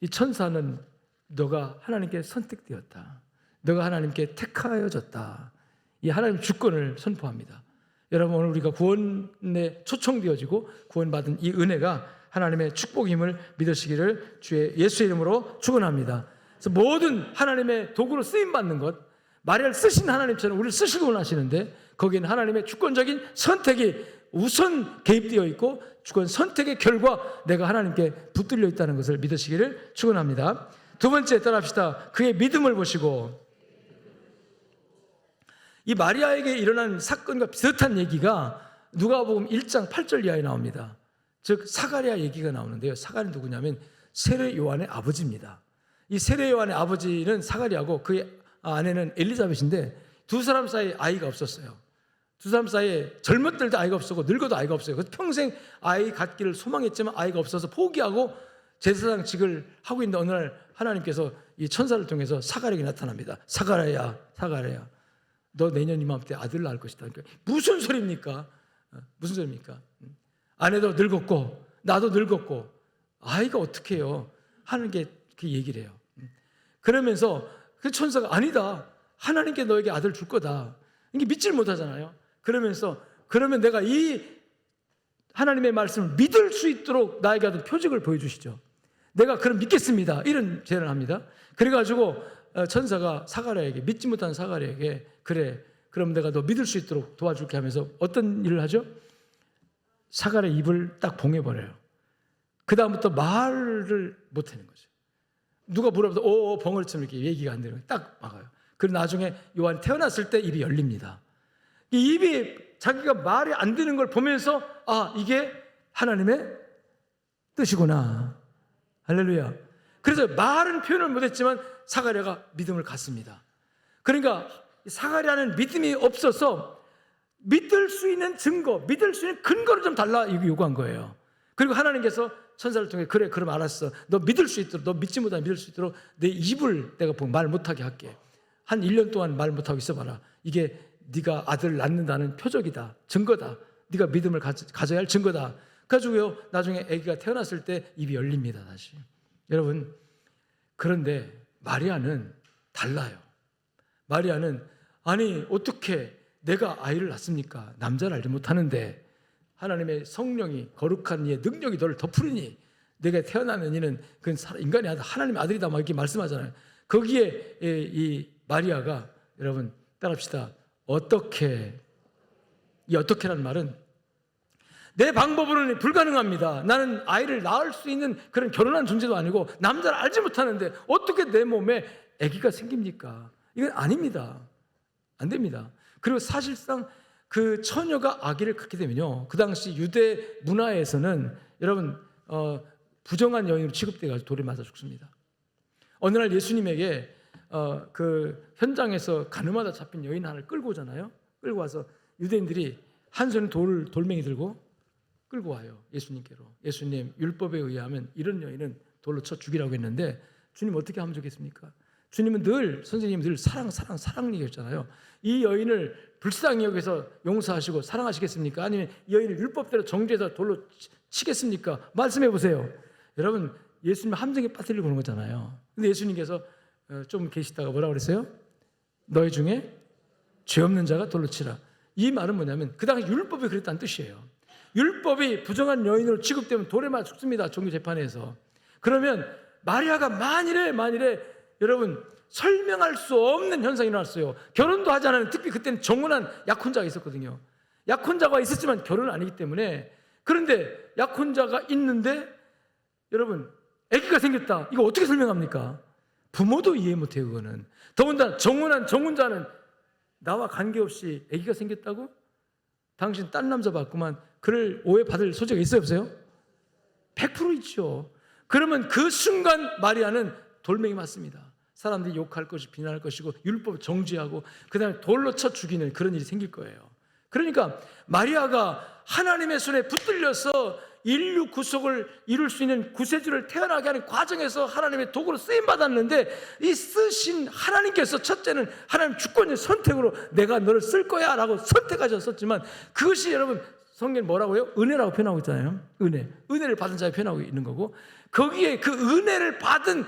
이 천사는 너가 하나님께 선택되었다, 너가 하나님께 택하여졌다, 이 하나님 주권을 선포합니다. 여러분, 오늘 우리가 구원에 초청되어지고 구원받은 이 은혜가 하나님의 축복임을 믿으시기를 주의 예수의 이름으로 축원합니다. 그래서 모든 하나님의 도구로 쓰임받는 것, 마리아를 쓰신 하나님처럼 우리를 쓰시고 원하시는데 거기는 하나님의 주권적인 선택이 우선 개입되어 있고 주권 선택의 결과 내가 하나님께 붙들려 있다는 것을 믿으시기를 축원합니다. 두 번째 따라합시다. 그의 믿음을 보시고. 이 마리아에게 일어난 사건과 비슷한 얘기가 누가복음 1장 8절 이하에 나옵니다. 즉 사가랴 얘기가 나오는데요. 사가랴는 누구냐면 세례 요한의 아버지입니다. 이 세례 요한의 아버지는 사가랴고 그의 아내는 엘리자벳인데 두 사람 사이에 아이가 없었어요. 두 사람 사이에 젊었을 때 아이가 없었고 늙어도 아이가 없어요. 그래서 평생 아이 갖기를 소망했지만 아이가 없어서 포기하고 제사장직을 하고 있는 어느 날 하나님께서 이 천사를 통해서 사가랴에게 나타납니다. 사가랴야, 사가랴야, 너 내년 이맘때 아들 낳을 것이다. 그러니까 무슨 소리입니까? 무슨 소리입니까? 아내도 늙었고 나도 늙었고 아이가 어떻게 해요? 하는 게 그 얘기를 해요. 그러면서 그 천사가 아니다, 하나님께 너에게 아들 줄 거다. 이게 믿질 못하잖아요. 그러면서 그러면 내가 이 하나님의 말씀을 믿을 수 있도록 나에게 어떤 표적을 보여주시죠. 내가 그럼 믿겠습니다. 이런 제안을 합니다. 그래가지고 천사가 사가랴에게, 믿지 못하는 사가랴에게 그래, 그럼 내가 너 믿을 수 있도록 도와줄게 하면서 어떤 일을 하죠? 사가랴 입을 딱 봉해버려요. 그 다음부터 말을 못하는 거죠. 누가 물어봐도 오 벙어리처럼 이렇게 얘기가 안 되는 거예요. 딱 막아요. 그리고 나중에 요한 태어났을 때 입이 열립니다. 이 입이 자기가 말이 안 되는 걸 보면서 아, 이게 하나님의 뜻이구나. 할렐루야. 그래서 말은 표현을 못했지만 사가랴가 믿음을 갖습니다. 그러니까 사가랴는 믿음이 없어서 믿을 수 있는 증거, 믿을 수 있는 근거를 좀 달라 요구한 거예요. 그리고 하나님께서 천사를 통해 그래, 그럼 알았어. 너 믿을 수 있도록, 너 믿지 못하면 믿을 수 있도록 내 입을 내가 말 못하게 할게. 한 1년 동안 말 못하고 있어봐라. 이게 네가 아들 낳는다는 표적이다, 증거다. 네가 믿음을 가져야 할 증거다. 그래가지고요, 나중에 아기가 태어났을 때 입이 열립니다, 다시. 여러분, 그런데 마리아는 달라요. 마리아는 아니 어떻게 내가 아이를 낳습니까? 남자를 알지 못하는데 하나님의 성령이, 거룩한 이의 능력이 너를 덮으리니 내가 태어나는 이는 그건 인간이 아니다, 하나님의 아들이다 막 이렇게 말씀하잖아요. 거기에 이 마리아가, 여러분 따라합시다. 어떻게, 이 어떻게라는 말은 내 방법으로는 불가능합니다. 나는 아이를 낳을 수 있는 그런 결혼한 존재도 아니고 남자를 알지 못하는데 어떻게 내 몸에 아기가 생깁니까? 이건 아닙니다. 안 됩니다. 그리고 사실상 그 처녀가 아기를 갖게 되면요, 그 당시 유대 문화에서는 여러분 부정한 여인으로 취급돼가지고 돌에 맞아 죽습니다. 어느 날 예수님에게 그 현장에서 가늠하다 잡힌 여인 하나를 끌고 오잖아요. 끌고 와서 유대인들이 한 손에 돌멩이 들고 끌고 와요, 예수님께로. 예수님, 율법에 의하면 이런 여인은 돌로 쳐 죽이라고 했는데 주님 어떻게 하면 좋겠습니까? 주님은 늘, 선생님은 늘 사랑 얘기했잖아요. 이 여인을 불쌍히 여기서 용서하시고 사랑하시겠습니까? 아니면 이 여인을 율법대로 정죄해서 돌로 치겠습니까? 말씀해 보세요. 여러분, 예수님 함정에 빠뜨리려고 그런 거잖아요. 근데 예수님께서 좀 계시다가 뭐라고 그랬어요? 너희 중에 죄 없는 자가 돌로 치라. 이 말은 뭐냐면 그 당시 율법이 그랬다는 뜻이에요. 율법이 부정한 여인으로 취급되면 돌에 맞아 죽습니다, 종교재판에서. 그러면 마리아가 만일에 여러분 설명할 수 없는 현상이 일어났어요. 결혼도 하지 않았는데, 특히 그때는 정혼한 약혼자가 있었거든요. 약혼자가 있었지만 결혼은 아니기 때문에. 그런데 약혼자가 있는데 여러분 아기가 생겼다. 이거 어떻게 설명합니까? 부모도 이해 못해요, 그거는. 더군다나 정혼한 정혼자는 나와 관계없이 아기가 생겼다고? 당신 딴 남자 봤구만. 그를 오해받을 소지가 있어요, 없어요? 100% 있죠. 그러면 그 순간 마리아는 돌멩이 맞습니다. 사람들이 욕할 것이 비난할 것이고 율법 정죄하고 그 다음에 돌로 쳐 죽이는 그런 일이 생길 거예요. 그러니까 마리아가 하나님의 손에 붙들려서 인류 구속을 이룰 수 있는 구세주를 태어나게 하는 과정에서 하나님의 도구로 쓰임받았는데, 이 쓰신 하나님께서 첫째는 하나님 주권의 선택으로 내가 너를 쓸 거야 라고 선택하셨었지만, 그것이 여러분 성경에 뭐라고요? 은혜라고 표현하고 있잖아요. 은혜를 받은 자에 표현하고 있는 거고, 거기에 그 은혜를 받은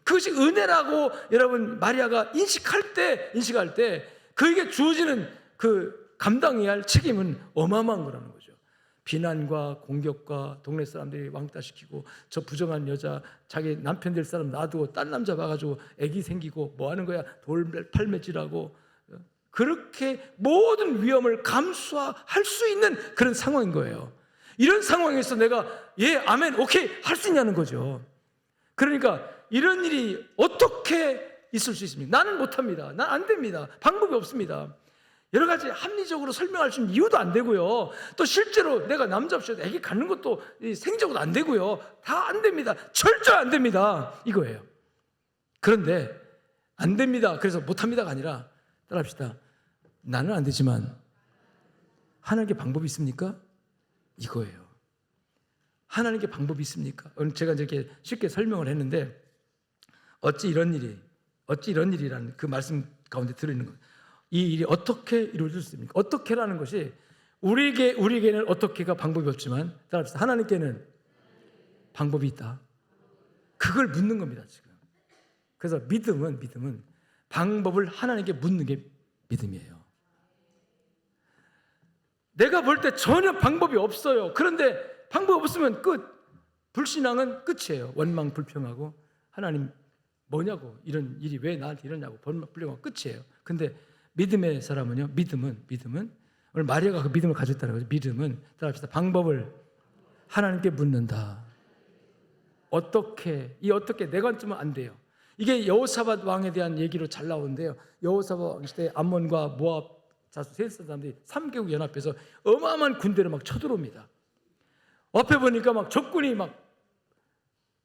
그것이 은혜라고 여러분 마리아가 인식할 때 그에게 주어지는 그 감당해야 할 책임은 어마어마한 거라는 거죠. 비난과 공격과 동네 사람들이 왕따시키고, 저 부정한 여자 자기 남편 될 사람 놔두고 딴 남자 봐가지고 애기 생기고 뭐 하는 거야, 돌팔매질하고, 그렇게 모든 위험을 감수할 수 있는 그런 상황인 거예요. 이런 상황에서 내가 예 아멘 오케이 할 수 있냐는 거죠. 그러니까 이런 일이 어떻게 있을 수 있습니까? 나는 못합니다. 난 안 됩니다. 방법이 없습니다. 여러 가지 합리적으로 설명할 수 있는 이유도 안 되고요. 또 실제로 내가 남자 없이 애기 갖는 것도 생적으로 안 되고요. 다 안 됩니다. 철저히 안 됩니다. 이거예요. 그런데 안 됩니다. 그래서 못합니다가 아니라 따라합시다. 나는 안 되지만 하나님께 방법이 있습니까? 이거예요. 하나님께 방법이 있습니까? 오늘 제가 이렇게 쉽게 설명을 했는데, 어찌 이런 일이라는 그 말씀 가운데 들어있는 거예요. 이 일이 어떻게 이루어질 수 있습니까? 어떻게라는 것이 우리에게는 어떻게가 방법이 없지만, 따라합시다. 하나님께는 방법이 있다. 그걸 묻는 겁니다, 지금. 그래서 믿음은 방법을 하나님께 묻는 게 믿음이에요. 내가 볼 때 전혀 방법이 없어요. 그런데 방법 없으면 끝. 불신앙은 끝이에요. 원망 불평하고 하나님 뭐냐고, 이런 일이 왜 나한테 이러냐고 불평하고 끝이에요. 근데 믿음의 사람은요, 믿음은 오늘 마리아가 그 믿음을 가지고 있다는 거죠. 믿음은 따라합시다. 방법을 하나님께 묻는다. 어떻게 내 관점은 안 돼요. 이게 여호사밧 왕에 대한 얘기로 잘 나오는데요. 여호사밧 왕 시대에 암몬과 모압 자수 세 사람들이 3개국 연합해서 어마어마한 군대를 막 쳐들어옵니다. 앞에 보니까 막 적군이 막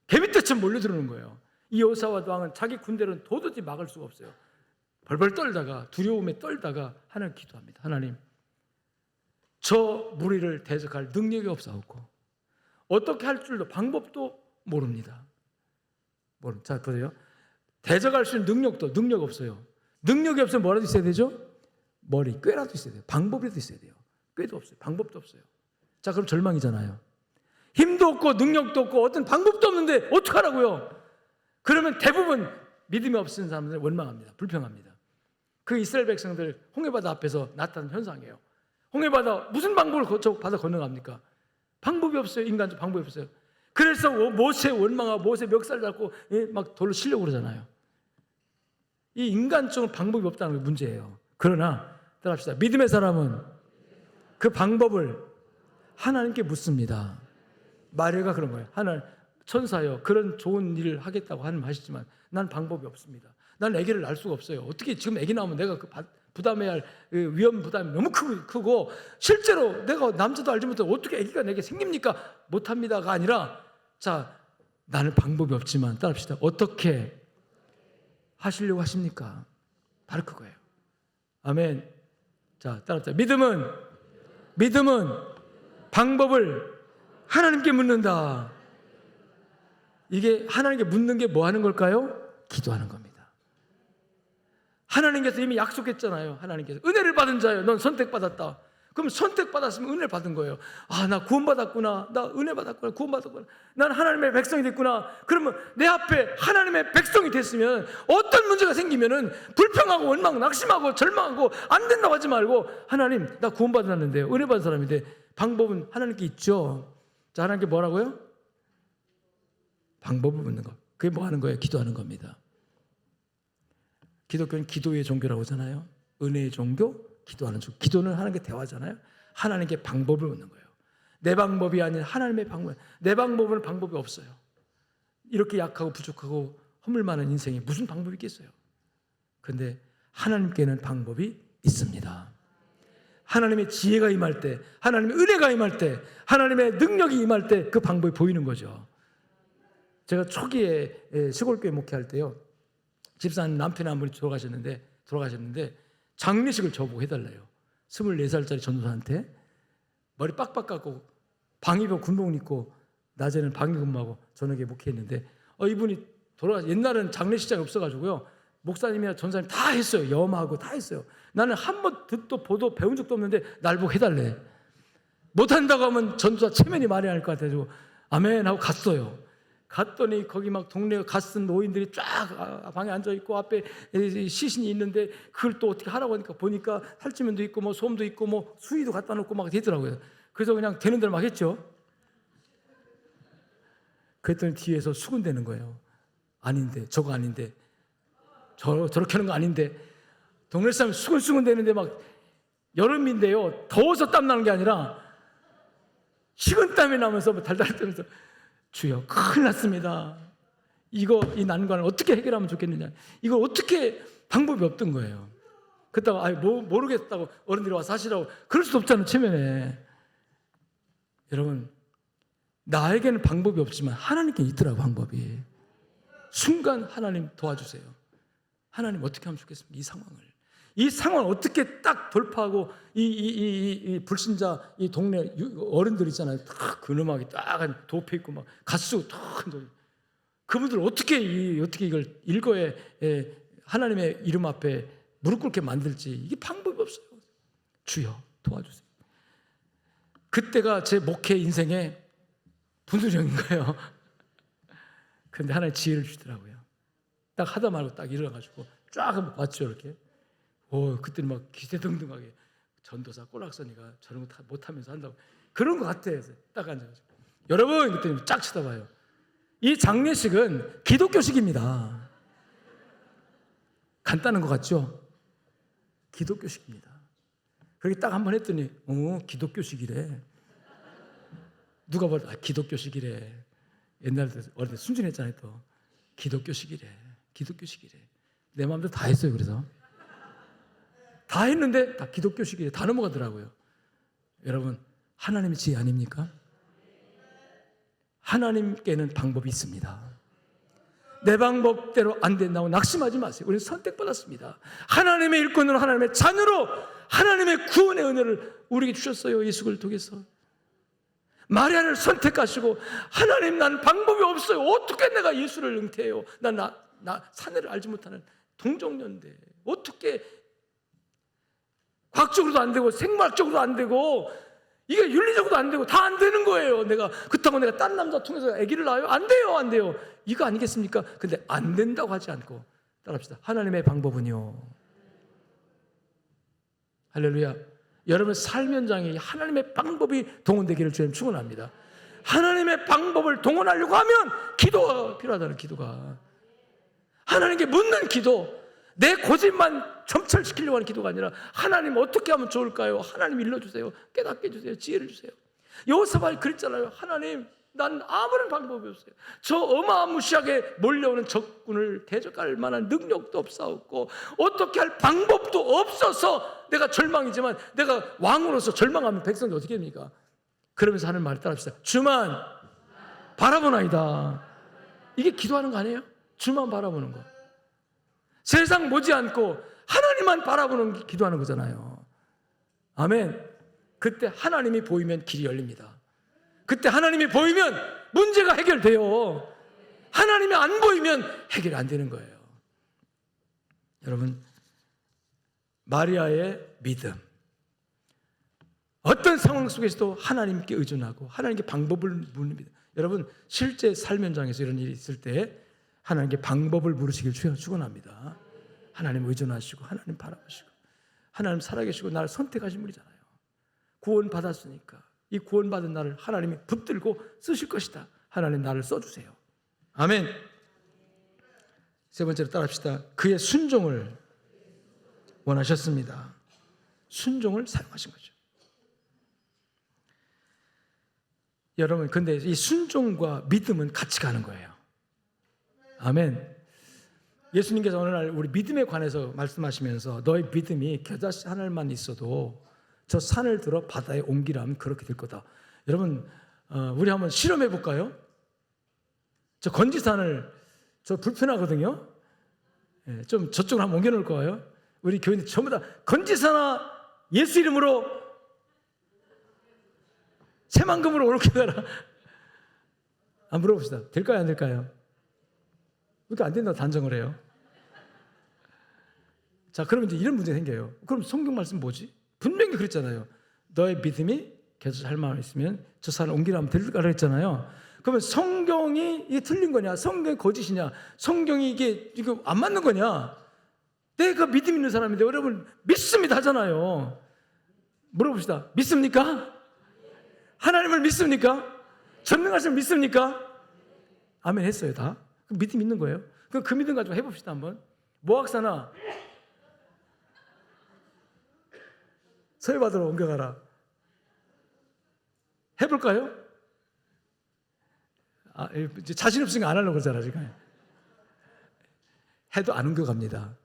개미떼처럼 몰려들어오는 거예요. 이 여호사밧 왕은 자기 군대는 도저히 막을 수가 없어요. 벌벌 떨다가, 두려움에 떨다가 하나님 기도합니다. 하나님, 저 무리를 대적할 능력이 없사옵고 어떻게 할 줄도 방법도 모릅니다. 자 보세요. 대적할 수 있는 능력 없어요. 능력이 없으면 뭐라도 있어야 되죠? 꾀라도 있어야 돼요. 방법이라도 있어야 돼요. 꾀도 없어요. 방법도 없어요. 자, 그럼 절망이잖아요. 힘도 없고 능력도 없고 어떤 방법도 없는데 어떡하라고요? 그러면 대부분 믿음이 없는 사람들은 원망합니다. 불평합니다. 그 이스라엘 백성들 홍해바다 앞에서 나타난 현상이에요. 홍해바다 무슨 방법을 저 바다 건너갑니까? 방법이 없어요. 인간적 방법이 없어요. 그래서 모세 원망하고 모세 멱살 잡고 막 돌로 치려고 그러잖아요. 이 인간적인 방법이 없다는 게 문제예요. 그러나 따라합시다. 믿음의 사람은 그 방법을 하나님께 묻습니다. 마리아가 그런 거예요. 하나님, 천사여, 그런 좋은 일을 하겠다고 하나님 하시지만 난 방법이 없습니다. 난 아기를 낳을 수가 없어요. 어떻게 지금 아기 나오면 내가 그 부담해야 할 위험 부담이 너무 크고 실제로 내가 남자도 알지 못해 어떻게 아기가 내게 생깁니까? 못합니다가 아니라, 자, 나는 방법이 없지만 따라합시다. 어떻게 하시려고 하십니까? 바로 그거예요. 아멘. 자, 따라합시다. 믿음은 방법을 하나님께 묻는다. 이게 하나님께 묻는 게 뭐 하는 걸까요? 기도하는 겁니다. 하나님께서 이미 약속했잖아요. 하나님께서 은혜를 받은 자요, 넌 선택받았다. 그럼 선택받았으면 은혜를 받은 거예요. 아, 나 구원받았구나. 나 은혜 받았구나. 구원받았구나. 난 하나님의 백성이 됐구나. 그러면 내 앞에 하나님의 백성이 됐으면 어떤 문제가 생기면은 불평하고 원망, 낙심하고 절망하고 안 된다고 하지 말고, 하나님, 나 구원받았는데요. 은혜 받은 사람인데 방법은 하나님께 있죠. 자, 하나님께 뭐라고요? 방법을 묻는 것. 그게 뭐 하는 거예요? 기도하는 겁니다. 기독교는 기도의 종교라고 하잖아요. 은혜의 종교, 기도하는 종교. 기도는 하나님께 대화잖아요. 하나님께 방법을 묻는 거예요. 내 방법이 아닌 하나님의 방법. 내 방법은 방법이 없어요. 이렇게 약하고 부족하고 허물 많은 인생에 무슨 방법이 있겠어요? 그런데 하나님께는 방법이 있습니다. 하나님의 지혜가 임할 때, 하나님의 은혜가 임할 때, 하나님의 능력이 임할 때 그 방법이 보이는 거죠. 제가 초기에 시골교회 목회할 때요, 집사님 남편이 한 분이 돌아가셨는데 장례식을 저보고 해달래요. 24살짜리 전도사한테 머리 빡빡 깎고 방위병 군복을 입고 낮에는 방위 근무하고 저녁에 목회했는데 이분이 옛날에는 장례식장이 없어가지고요, 목사님이나 전사님 다 했어요. 염하고 다 했어요. 나는 한 번 듣도 보도 배운 적도 없는데 날 보고 해달래. 못한다고 하면 전도사 체면이 말이 안 할 것 같아가지고 아멘 하고 갔어요. 갔더니 거기 막 동네 갓쓴 노인들이 쫙 방에 앉아있고 앞에 시신이 있는데 그걸 또 어떻게 하라고 하니까 보니까 살찌면도 있고 뭐 솜도 있고 뭐 수의도 갖다 놓고 막 되더라고요. 그래서 그냥 되는 대로 막 했죠. 그랬더니 뒤에서 수군대는 거예요. 아닌데, 저거 아닌데, 저렇게 하는 거 아닌데. 동네 사람 수근수근 대는데 막 여름인데요, 더워서 땀 나는 게 아니라 식은땀이 나면서 뭐 달달 떨면서 주여 큰일 났습니다. 이 난관을 어떻게 해결하면 좋겠느냐. 이걸 어떻게 방법이 없던 거예요. 그렇다고 모르겠다고 어른들이 와서 하시라고 그럴 수도 없잖아요. 체면에. 여러분, 나에게는 방법이 없지만 하나님께 있더라고 방법이. 순간 하나님 도와주세요. 하나님 어떻게 하면 좋겠습니까? 이 상황을 어떻게 딱 돌파하고 이 불신자 이 동네 어른들 있잖아요. 딱 근엄하게 딱 도패 있고 막 갓수고 탁 그분들 어떻게 이걸 일거에 하나님의 이름 앞에 무릎 꿇게 만들지, 이게 방법이 없어요. 주여 도와주세요. 그때가 제 목회 인생의 분수령인 거예요. 그런데 하나님 지혜를 주더라고요. 딱 하다 말고 딱 일어나가지고 쫙 한번 봤죠. 이렇게. 그때는 막 기세등등하게 전도사 꼴락서니가 저런 거 다 못하면서 한다고 그런 것 같아요. 딱 앉아가지고 여러분 그때는 쫙 쳐다봐요. 이 장례식은 기독교식입니다. 간단한 것 같죠? 기독교식입니다. 그렇게 딱 한번 했더니 기독교식이래. 누가 봐도 기독교식이래. 옛날에 어릴 때 순진했잖아요. 또 기독교식이래. 내 마음대로 다 했어요. 그래서 다 했는데 다 기독교식이래. 다 넘어가더라고요. 여러분, 하나님의 지혜 아닙니까? 하나님께는 방법이 있습니다. 내 방법대로 안 된다고 낙심하지 마세요. 우리는 선택받았습니다. 하나님의 일꾼으로, 하나님의 자녀로 하나님의 구원의 은혜를 우리에게 주셨어요. 예수를 통해서. 마리아를 선택하시고 하나님, 난 방법이 없어요. 어떻게 내가 예수를 응태해요? 나 사내를 알지 못하는 동정녀인데 어떻게 과학적으로도 안 되고 생물학적으로도 안 되고 이게 윤리적으로도 안 되고 다 안 되는 거예요. 그렇다고 내가 딴 남자 통해서 아기를 낳아요? 안 돼요. 이거 아니겠습니까? 근데 안 된다고 하지 않고 따라합시다. 하나님의 방법은요. 할렐루야. 여러분 삶 현장에 하나님의 방법이 동원되기를 주님 축원합니다. 하나님의 방법을 동원하려고 하면 기도가 필요하다는, 기도가. 하나님께 묻는 기도, 내 고집만 점철시키려고 하는 기도가 아니라 하나님 어떻게 하면 좋을까요? 하나님 일러주세요. 깨닫게 해주세요. 지혜를 주세요. 여호사밧이 그랬잖아요. 하나님, 난 아무런 방법이 없어요. 저 어마무시하게 몰려오는 적군을 대적할 만한 능력도 없사옵고 어떻게 할 방법도 없어서 내가 절망이지만 내가 왕으로서 절망하면 백성이 어떻게 됩니까? 그러면서 하는 말을 따라합시다. 주만 바라보나이다. 이게 기도하는 거 아니에요? 주만 바라보는 거. 세상 못지않고 하나님만 바라보는 기도하는 거잖아요. 아멘. 그때 하나님이 보이면 길이 열립니다. 그때 하나님이 보이면 문제가 해결돼요. 하나님이 안 보이면 해결이 안 되는 거예요. 여러분, 마리아의 믿음, 어떤 상황 속에서도 하나님께 의존하고 하나님께 방법을 묻는 믿음. 여러분, 실제 삶 현장에서 이런 일이 있을 때 하나님께 방법을 물으시길 축원합니다. 하나님 의존하시고 하나님 바라보시고 하나님 살아계시고 나를 선택하신 분이잖아요. 구원 받았으니까 이 구원받은 나를 하나님이 붙들고 쓰실 것이다. 하나님 나를 써주세요. 아멘. 세 번째로 따라합시다. 그의 순종을 원하셨습니다. 순종을 사용하신 거죠. 여러분, 근데 이 순종과 믿음은 같이 가는 거예요. 아멘. 예수님께서 어느 날 우리 믿음에 관해서 말씀하시면서 너의 믿음이 겨자씨 하나만 있어도 저 산을 들어 바다에 옮기라 하면 그렇게 될 거다. 여러분, 우리 한번 실험해 볼까요? 저 건지산을, 저 불편하거든요. 좀 저쪽으로 한번 옮겨 놓을 거예요. 우리 교인들 전부 다 건지산아 예수 이름으로 새만금으로 옮겨가라. 물어봅시다. 될까요, 안 될까요? 왜 이렇게 안 된다고 단정을 해요? 자, 그러면 이제 이런 문제 생겨요. 그럼 성경 말씀 뭐지? 분명히 그랬잖아요. 너의 믿음이 계속 할 마음이 있으면 저 산을 옮기라 하면 될까 그랬잖아요. 그러면 성경이 이게 틀린 거냐? 성경이 거짓이냐? 성경이 이게 안 맞는 거냐? 내가 믿음 있는 사람인데 여러분 믿습니다 하잖아요. 물어봅시다. 믿습니까? 하나님을 믿습니까? 전능하신 믿습니까? 아멘 했어요 다. 그럼 믿음 있는 거예요. 그럼 그 믿음 가지고 해봅시다 한번. 모학사나 서해바다로 옮겨가라. 해볼까요? 이제 자신 없으니까 안 하려고 그러잖아 지금. 해도 안 옮겨갑니다.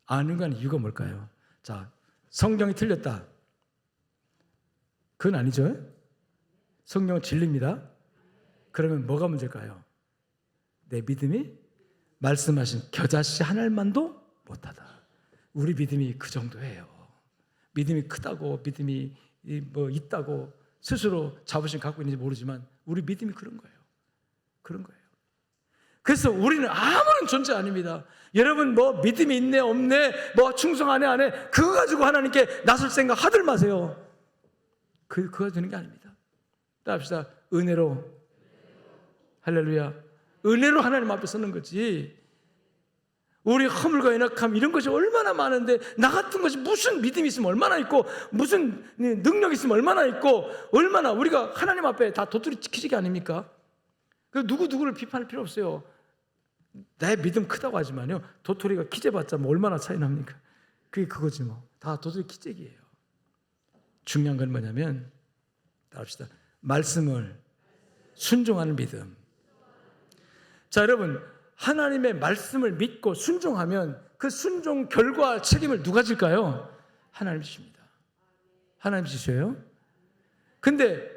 안 옮겨가는 이유가 뭘까요? 자, 성경이 틀렸다. 그건 아니죠. 성경은 진리입니다. 그러면 뭐가 문제일까요? 내 믿음이 말씀하신 겨자씨 하나만도 못하다. 우리 믿음이 그 정도예요. 믿음이 크다고, 믿음이 뭐 있다고 스스로 자부심 갖고 있는지 모르지만 우리 믿음이 그런 거예요. 그런 거예요. 그래서 우리는 아무런 존재 아닙니다. 여러분 뭐 믿음이 있네 없네 뭐 충성하네 안 해 그거 가지고 하나님께 나설 생각 하들 마세요. 그거 되는 게 아닙니다. 따라합시다. 은혜로, 할렐루야, 은혜로 하나님 앞에 서는 거지. 우리 허물과 연약함 이런 것이 얼마나 많은데 나 같은 것이 무슨 믿음이 있으면 얼마나 있고 무슨 능력이 있으면 얼마나 있고 얼마나 우리가 하나님 앞에 다 도토리 키지기 아닙니까? 누구를 비판할 필요 없어요. 내 믿음 크다고 하지만요 도토리가 키재봤자 뭐 얼마나 차이 납니까? 그게 그거지 뭐. 다 도토리 키재기예요. 중요한 건 뭐냐면 따라합시다. 말씀을 순종하는 믿음. 자, 여러분 하나님의 말씀을 믿고 순종하면 그 순종 결과 책임을 누가 질까요? 하나님 지십니다. 하나님 지셔요. 근데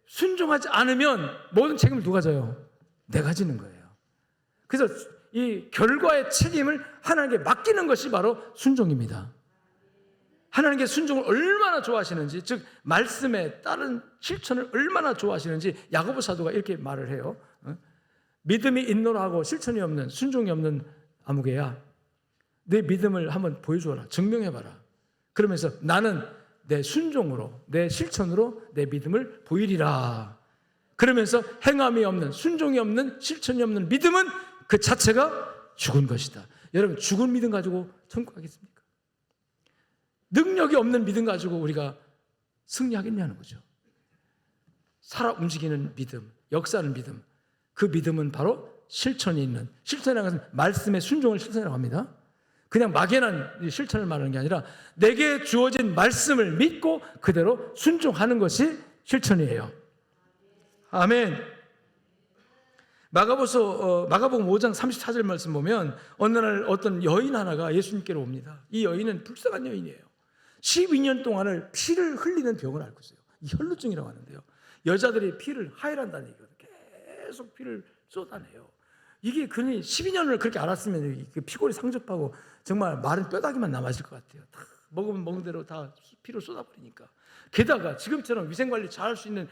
순종하지 않으면 모든 책임을 누가 져요? 내가 지는 거예요. 그래서 이 결과의 책임을 하나님께 맡기는 것이 바로 순종입니다. 하나님께 순종을 얼마나 좋아하시는지, 즉 말씀에 따른 실천을 얼마나 좋아하시는지 야고보 사도가 이렇게 말을 해요. 믿음이 있노라 하고 실천이 없는, 순종이 없는 아무개야, 내 믿음을 한번 보여주어라, 증명해봐라. 그러면서 나는 내 순종으로, 내 실천으로 내 믿음을 보이리라. 그러면서 행함이 없는, 순종이 없는, 실천이 없는 믿음은 그 자체가 죽은 것이다. 여러분 죽은 믿음 가지고 천국 가겠습니까? 능력이 없는 믿음 가지고 우리가 승리하겠냐는 거죠. 살아 움직이는 믿음, 역사하는 믿음, 그 믿음은 바로 실천이 있는, 실천이라는 것은 말씀의 순종을 실천이라고 합니다. 그냥 막연한 실천을 말하는 게 아니라 내게 주어진 말씀을 믿고 그대로 순종하는 것이 실천이에요. 아멘. 마가복음 5장 34절 말씀 보면 어느 날 어떤 여인 하나가 예수님께로 옵니다. 이 여인은 불쌍한 여인이에요. 12년 동안을 피를 흘리는 병을 앓고 있어요. 이 혈루증이라고 하는데요. 여자들이 피를 하혈한다는 얘기거든요. 계속 피를 쏟아내요. 이게 그니 12년을 그렇게 앓았으면 피골이 상접하고 정말 마른 뼈다귀만 남아있을 것 같아요. 다 먹으면 먹은 대로 다 피를 쏟아버리니까. 게다가 지금처럼 위생관리 잘 할 수 있는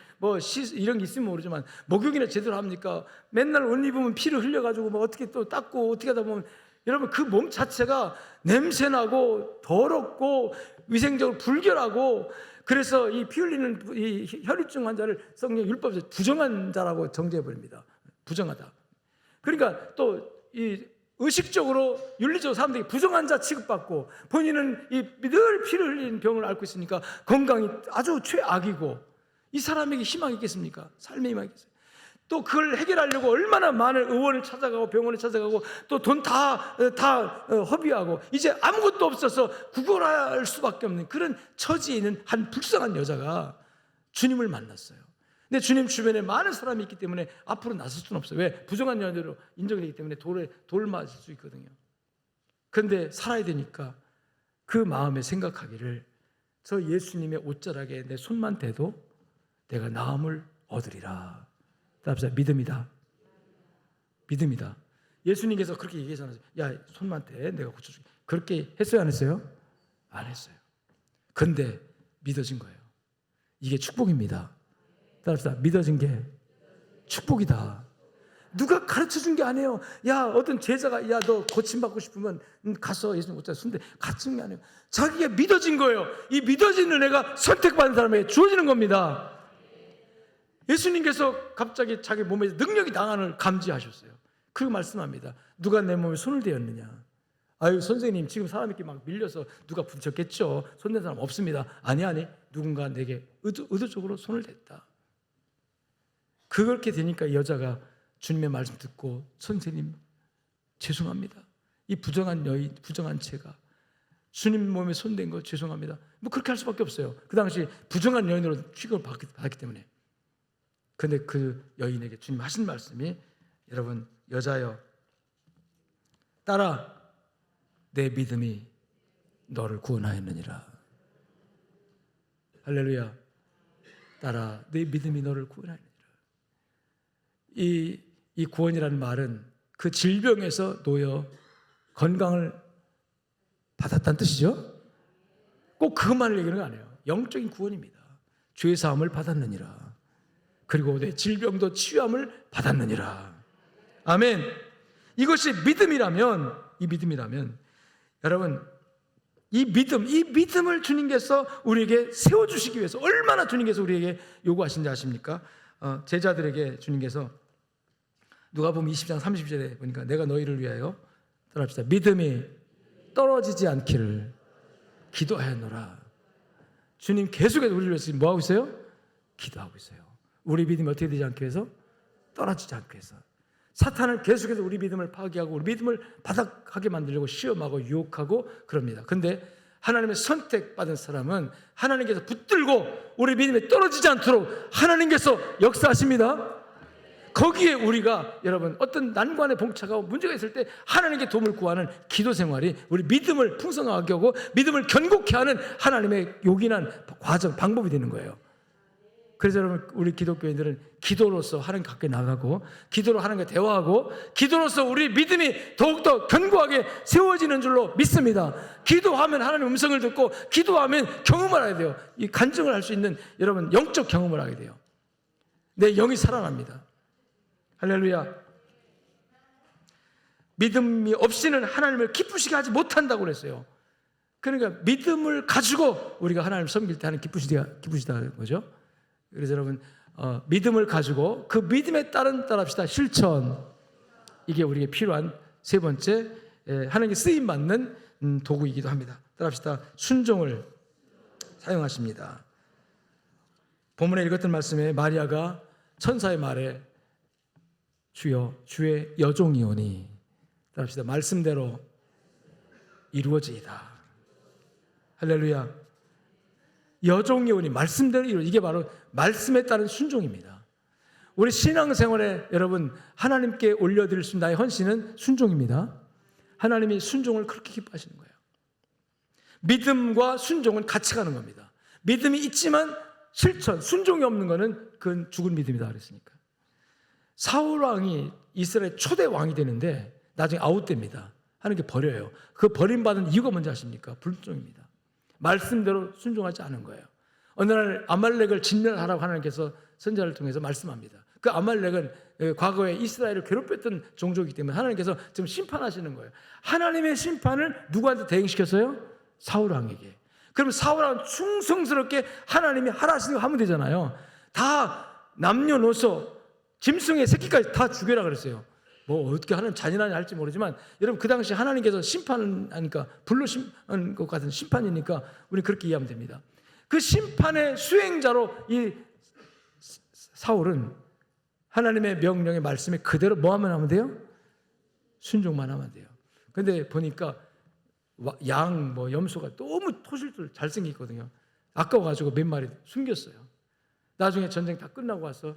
이런 게 있으면 모르지만 목욕이나 제대로 합니까? 맨날 옷 입으면 피를 흘려가지고 어떻게 또 닦고 어떻게 하다 보면 여러분 그 몸 자체가 냄새나고 더럽고 위생적으로 불결하고, 그래서 이 피 흘리는 이 혈루증 환자를 성경 율법에서 부정한 자라고 정죄해버립니다. 부정하다. 그러니까 또 이 의식적으로 윤리적으로 사람들이 부정한 자 취급받고 본인은 늘 피를 흘리는 병을 앓고 있으니까 건강이 아주 최악이고, 이 사람에게 희망이 있겠습니까? 삶의 희망이 있겠어요? 또 그걸 해결하려고 얼마나 많은 의원을 찾아가고 병원을 찾아가고 또 돈 다 허비하고 이제 아무것도 없어서 구걸할 수밖에 없는 그런 처지에 있는 한 불쌍한 여자가 주님을 만났어요. 근데 주님 주변에 많은 사람이 있기 때문에 앞으로 나설 수는 없어요. 왜? 부정한 여자로 인정이 되기 때문에 돌 맞을 수 있거든요. 그런데 살아야 되니까 그 마음에 생각하기를, 예수님의 옷자락에 내 손만 대도 내가 나음을 얻으리라. 답시다. 믿음이다. 믿음이다. 예수님께서 그렇게 얘기하잖아요. 야, 손만 대, 내가 고쳐줄게. 그렇게 했어요, 안 했어요? 안 했어요. 근데 믿어진 거예요. 이게 축복입니다. 답시다. 믿어진 게 축복이다. 누가 가르쳐준 게 아니에요. 야, 어떤 제자가 야, 너 고침받고 싶으면 가서 예수님 옷자락 손대. 가르친 게 아니에요. 자기가 믿어진 거예요. 이 믿어진 은혜가 선택받은 사람에게 주어지는 겁니다. 예수님께서 갑자기 자기 몸에 능력이 강한을 감지하셨어요. 그 말씀합니다. 누가 내 몸에 손을 대었느냐. 아유, 선생님, 지금 사람이 이렇게 막 밀려서 누가 부딪혔겠죠. 손댄 사람 없습니다. 아니, 누군가 내게 의도적으로 손을 댔다. 그렇게 되니까 이 여자가 주님의 말씀 듣고, 선생님 죄송합니다. 이 부정한 여인, 부정한 제가 주님 몸에 손댄 거 죄송합니다. 뭐 그렇게 할 수밖에 없어요. 그 당시 부정한 여인으로 취급을 받았기 때문에. 근데 그 여인에게 주님 하신 말씀이, 여러분, 여자여, 따라, 내 믿음이 너를 구원하였느니라. 할렐루야. 따라, 내 믿음이 너를 구원하였느니라. 이 구원이라는 말은 그 질병에서 놓여 건강을 받았다는 뜻이죠. 꼭 그것만을 얘기하는 거 아니에요. 영적인 구원입니다. 죄 사함을 받았느니라. 그리고 내 질병도 치유함을 받았느니라. 아멘. 이것이 믿음이라면, 여러분, 이 믿음을 주님께서 우리에게 세워주시기 위해서 얼마나 주님께서 우리에게 요구하신지 아십니까? 제자들에게 주님께서 누가복음 20장 30절에 보니까 내가 너희를 위하여 따라합시다. 믿음이 떨어지지 않기를 기도하였노라. 주님 계속해서 우리를 위해서 뭐 하고 있어요? 기도하고 있어요. 우리 믿음이 어떻게 되지 않기 위해서? 떨어지지 않기 위해서. 사탄은 계속해서 우리 믿음을 파괴하고 우리 믿음을 바닥하게 만들려고 시험하고 유혹하고 그럽니다. 그런데 하나님의 선택받은 사람은 하나님께서 붙들고 우리 믿음이 떨어지지 않도록 하나님께서 역사하십니다. 거기에 우리가, 여러분, 어떤 난관에 봉착하고 문제가 있을 때 하나님께 도움을 구하는 기도 생활이 우리 믿음을 풍성하게 하고 믿음을 견고케 하는 하나님의 요긴한 과정, 방법이 되는 거예요. 그래서 여러분, 우리 기독교인들은 기도로서 하나님 가까이 나가고, 기도로 하나님과 대화하고, 기도로서 우리 믿음이 더욱더 견고하게 세워지는 줄로 믿습니다. 기도하면 하나님 음성을 듣고, 기도하면 경험을 하게 돼요. 이 간증을 할 수 있는, 여러분, 영적 경험을 하게 돼요. 내 영이 살아납니다. 할렐루야. 믿음이 없이는 하나님을 기쁘시게 하지 못한다고 그랬어요. 그러니까 믿음을 가지고 우리가 하나님을 섬길 때 하나님 기쁘시다는 거죠. 그래서 여러분, 믿음을 가지고 그 믿음에 따릅시다. 실천. 이게 우리에게 필요한 세 번째, 하나님께 쓰임받는 도구이기도 합니다. 따라합시다. 순종을 사용하십니다. 본문에 읽었던 말씀에 마리아가 천사의 말에 주여, 주의 여종이오니, 따라합시다. 말씀대로 이루어지이다. 할렐루야. 여종이오니, 말씀대로 이루어지이다. 이게 바로 말씀에 따른 순종입니다. 우리 신앙생활에 여러분, 하나님께 올려드릴 수 있는 나의 헌신은 순종입니다. 하나님이 순종을 그렇게 기뻐하시는 거예요. 믿음과 순종은 같이 가는 겁니다. 믿음이 있지만 실천, 순종이 없는 것은 그건 죽은 믿음이다 그랬으니까. 사울 왕이 이스라엘 초대 왕이 되는데 나중에 아웃됩니다. 하나님께 버려요. 그 버림받은 이유가 뭔지 아십니까? 불순종입니다. 말씀대로 순종하지 않은 거예요. 어느 날 아말렉을 진멸하라고 하나님께서 선지자를 통해서 말씀합니다. 그 아말렉은 과거에 이스라엘을 괴롭혔던 종족이기 때문에 하나님께서 지금 심판하시는 거예요. 하나님의 심판을 누구한테 대행시켰어요? 사울 왕에게. 그럼 사울 왕은 충성스럽게 하나님이 하라 하시는 거 하면 되잖아요. 다 남녀노소 짐승의 새끼까지 다 죽여라 그랬어요. 뭐 어떻게 하나님 잔인하냐 할지 모르지만, 여러분, 그 당시 하나님께서 심판하니까, 불로 심판한 것 같은 심판이니까 우리 그렇게 이해하면 됩니다. 그 심판의 수행자로 이 사울은 하나님의 명령의 말씀에 그대로 뭐하면 하면 돼요? 순종만 하면 돼요. 근데 보니까 양, 염소가 너무 토실토실 잘생겼거든요. 아까워가지고 몇 마리 숨겼어요. 나중에 전쟁 다 끝나고 와서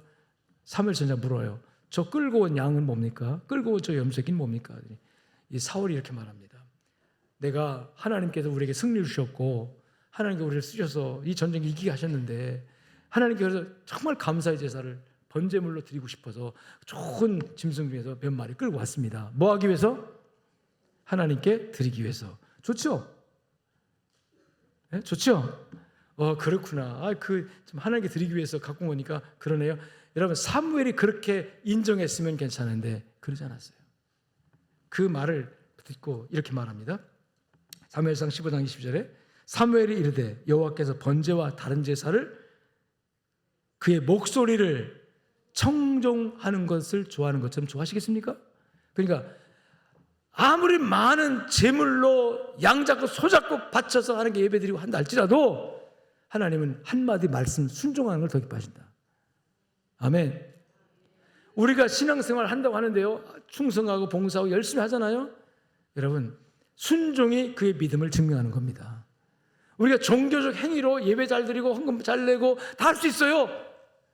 사무엘 선지자 물어요. 저 끌고 온 양은 뭡니까? 끌고 온 저 염소긴 뭡니까? 이 사울이 이렇게 말합니다. 내가, 하나님께서 우리에게 승리를 주셨고 하나님께 우리를 쓰셔서 이 전쟁 이기게 하셨는데 하나님께 그래서 정말 감사의 제사를 번제물로 드리고 싶어서 좋은 짐승 중에서 몇 마리 끌고 왔습니다. 뭐 하기 위해서? 하나님께 드리기 위해서. 좋죠? 네? 좋죠? 그렇구나. 좀 하나님께 드리기 위해서 갖고 오니까 그러네요. 여러분, 사무엘이 그렇게 인정했으면 괜찮은데 그러지 않았어요. 그 말을 듣고 이렇게 말합니다. 사무엘상 15장 20절에 사무엘이 이르되 여호와께서 번제와 다른 제사를 그의 목소리를 청종하는 것을 좋아하는 것처럼 좋아하시겠습니까? 그러니까 아무리 많은 제물로 양 잡고 소 잡고 바쳐서 하나님께 예배드리고 한다 할지라도 하나님은 한마디 말씀 순종하는 걸 더 기뻐하신다. 아멘. 우리가 신앙생활 한다고 하는데요, 충성하고 봉사하고 열심히 하잖아요. 여러분, 순종이 그의 믿음을 증명하는 겁니다. 우리가 종교적 행위로 예배 잘 드리고 헌금 잘 내고 다 할 수 있어요.